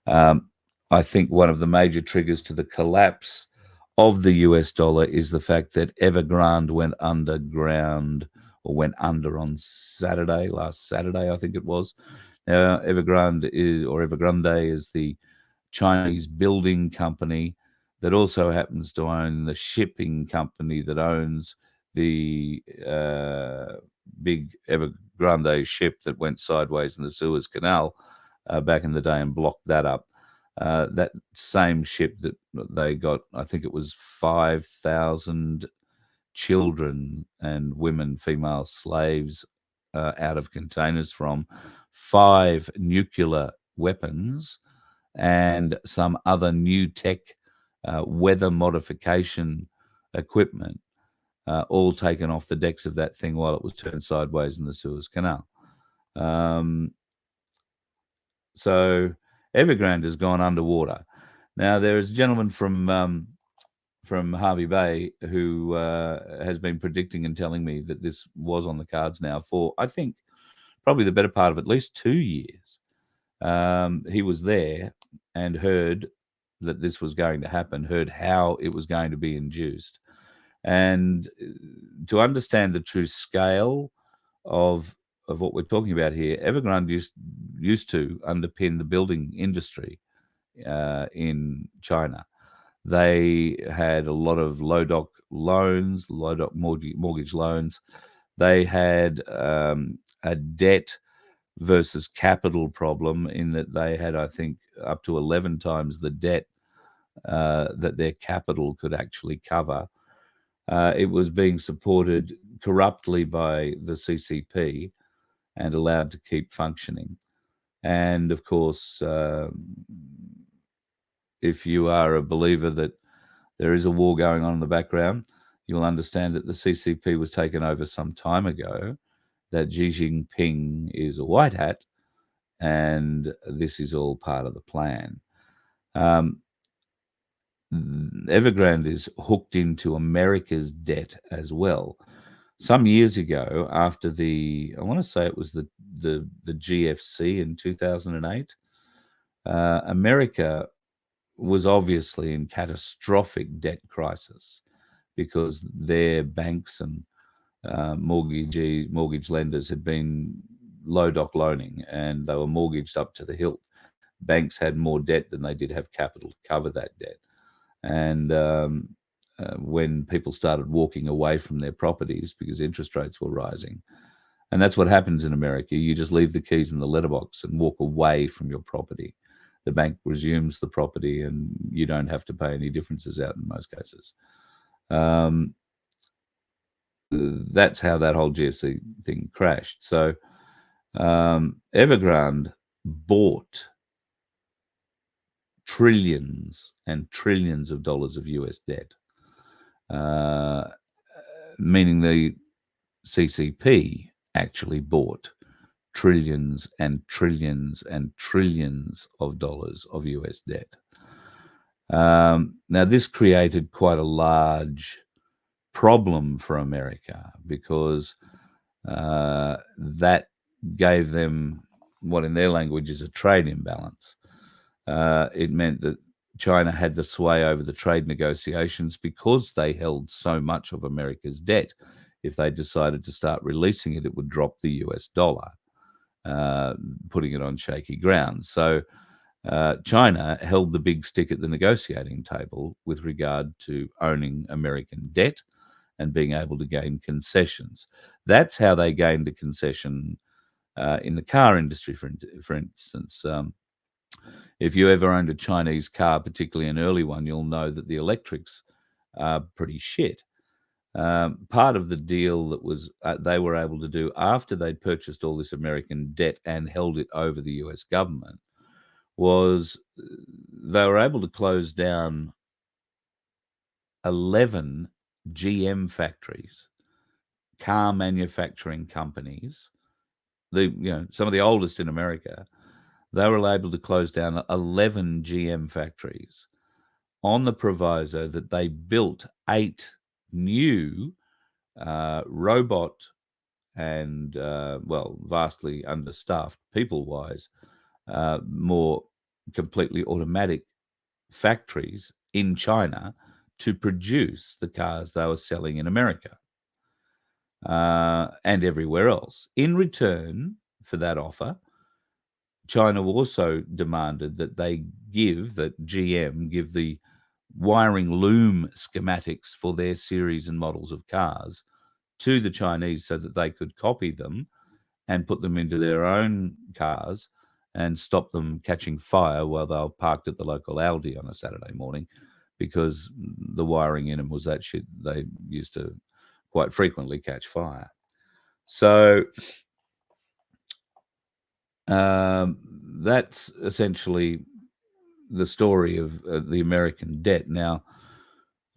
I think one of the major triggers to the collapse of the US dollar is the fact that Evergrande went underground or went under on last Saturday, I think it was. Now, Evergrande is the Chinese building company that also happens to own the shipping company that owns the big Evergrande ship that went sideways in the Suez Canal back in the day and blocked that up. That same ship that they got, I think it was 5,000 children and women, female slaves out of containers from, 5 nuclear weapons and some other new tech weather modification equipment, all taken off the decks of that thing while it was turned sideways in the Suez Canal. So Evergrande has gone underwater. Now there is a gentleman from Harvey Bay who has been predicting and telling me that this was on the cards now for, I think, probably the better part of at least 2 years. He was there and heard that this was going to happen, heard how it was going to be induced. And to understand the true scale of what we're talking about here, Evergrande used to underpin the building industry in China. They had a lot of low doc mortgage loans. They had a debt versus capital problem in that they had, I think, up to 11 times the debt that their capital could actually cover. It was being supported corruptly by the CCP and allowed to keep functioning. And of course, if you are a believer that there is a war going on in the background, you'll understand that the CCP was taken over some time ago, that Xi Jinping is a white hat, and this is all part of the plan. Evergrande is hooked into America's debt as well. Some years ago, after I want to say it was the GFC in 2008, America was obviously in catastrophic debt crisis because their banks and mortgage lenders had been low doc loaning, and they were mortgaged up to the hilt. Banks had more debt than they did have capital to cover that debt. And when people started walking away from their properties because interest rates were rising, and that's what happens in America, you just leave the keys in the letterbox and walk away from your property. The bank resumes the property and you don't have to pay any differences out in most cases. That's how that whole GFC thing crashed. So Evergrande bought trillions and trillions of dollars of US debt, meaning the CCP actually bought trillions and trillions and trillions of dollars of US debt. Now, this created quite a large problem for America because that gave them what in their language is a trade imbalance. It meant that China had the sway over the trade negotiations because they held so much of America's debt. If they decided to start releasing it, it would drop the US dollar, putting it on shaky ground. So China held the big stick at the negotiating table with regard to owning American debt and being able to gain concessions. That's how they gained a concession in the car industry, for instance. If you ever owned a Chinese car, particularly an early one, you'll know that the electrics are pretty shit. Part of the deal that was they were able to do after they'd purchased all this American debt and held it over the US government was they were able to close down 11 GM factories, car manufacturing companies, some of the oldest in America. They were able to close down 11 GM factories on the proviso that they built 8 new robot and, vastly understaffed people-wise, more completely automatic factories in China to produce the cars they were selling in America and everywhere else. In return for that offer, China also demanded that GM give the wiring loom schematics for their series and models of cars to the Chinese so that they could copy them and put them into their own cars and stop them catching fire while they were parked at the local Aldi on a Saturday morning, because the wiring in them was that shit. They used to quite frequently catch fire. So that's essentially the story of the American debt. Now,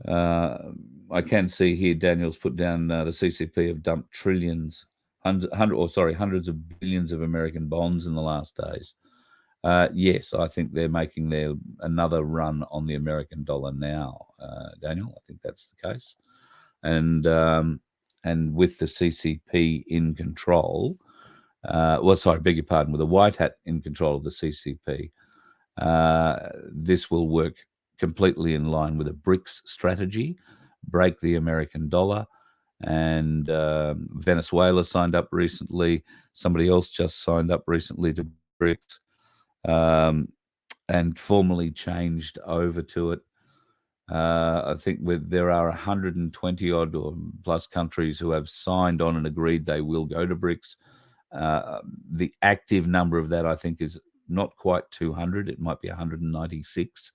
I can see here Daniel's put down the CCP have dumped trillions hundreds of billions of American bonds in the last days. Yes, I think they're making another run on the American dollar now, Daniel. I think that's the case. And with the CCP in control, beg your pardon, with the white hat in control of the CCP, this will work completely in line with a BRICS strategy, break the American dollar. And Venezuela signed up recently. Somebody else just signed up recently to BRICS and formally changed over to it. I think there are 120 odd or plus countries who have signed on and agreed they will go to BRICS. The active number of that, I think, is not quite 200. It might be 196.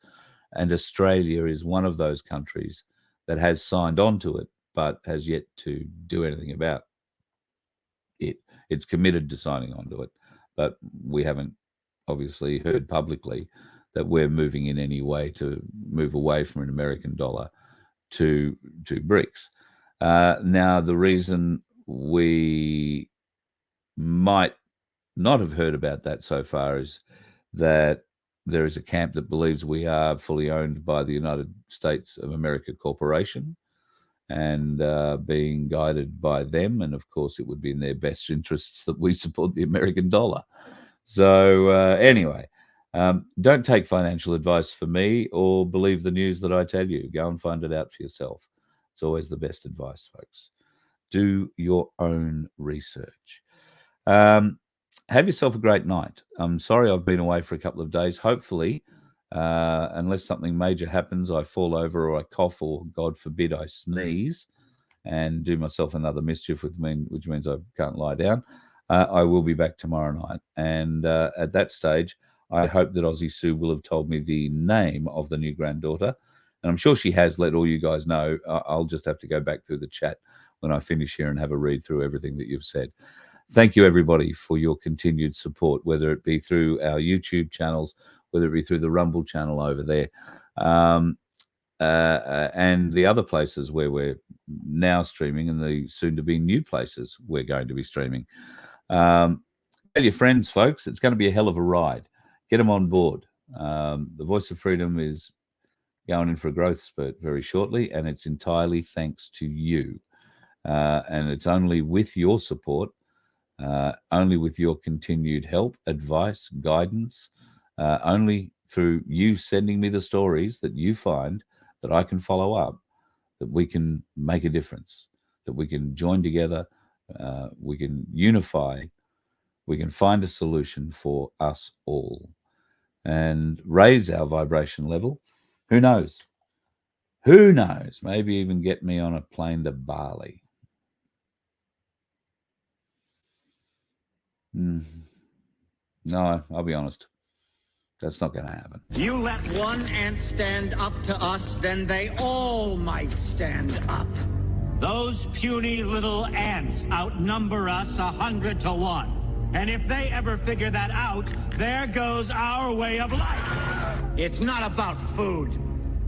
And Australia is one of those countries that has signed on to it, but has yet to do anything about it. It's committed to signing on to it, but we haven't obviously heard publicly that we're moving in any way to move away from an American dollar to BRICS. Now, the reason we might not have heard about that so far is that there is a camp that believes we are fully owned by the United States of America Corporation and being guided by them. And of course, it would be in their best interests that we support the American dollar. So anyway, don't take financial advice from me or believe the news that I tell you. Go and find it out for yourself. It's always the best advice, folks. Do your own research. Have yourself a great night. I'm sorry I've been away for a couple of days. Hopefully, unless something major happens, I fall over or I cough or, God forbid, I sneeze and do myself another mischief, which means I can't lie down, I will be back tomorrow night. And at that stage, I hope that Aussie Sue will have told me the name of the new granddaughter. And I'm sure she has let all you guys know. I'll just have to go back through the chat when I finish here and have a read through everything that you've said. Thank you, everybody, for your continued support, whether it be through our YouTube channels, whether it be through the Rumble channel over there, and the other places where we're now streaming and the soon-to-be new places we're going to be streaming. Tell your friends, folks. It's going to be a hell of a ride. Get them on board. The Voice of Freedom is going in for a growth spurt very shortly, and it's entirely thanks to you. And it's only with your support, only with your continued help, advice, guidance, only through you sending me the stories that you find that I can follow up, that we can make a difference, that we can join together, we can unify, we can find a solution for us all and raise our vibration level. Who knows? Who knows? Maybe even get me on a plane to Bali. No, I'll be honest. That's not going to happen. You let one ant stand up to us, then they all might stand up. Those puny little ants outnumber us 100 to 1. And if they ever figure that out, there goes our way of life. It's not about food.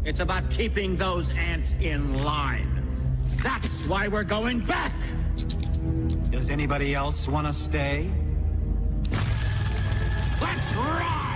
It's about keeping those ants in line. That's why we're going back. Does anybody else want to stay? Let's ride!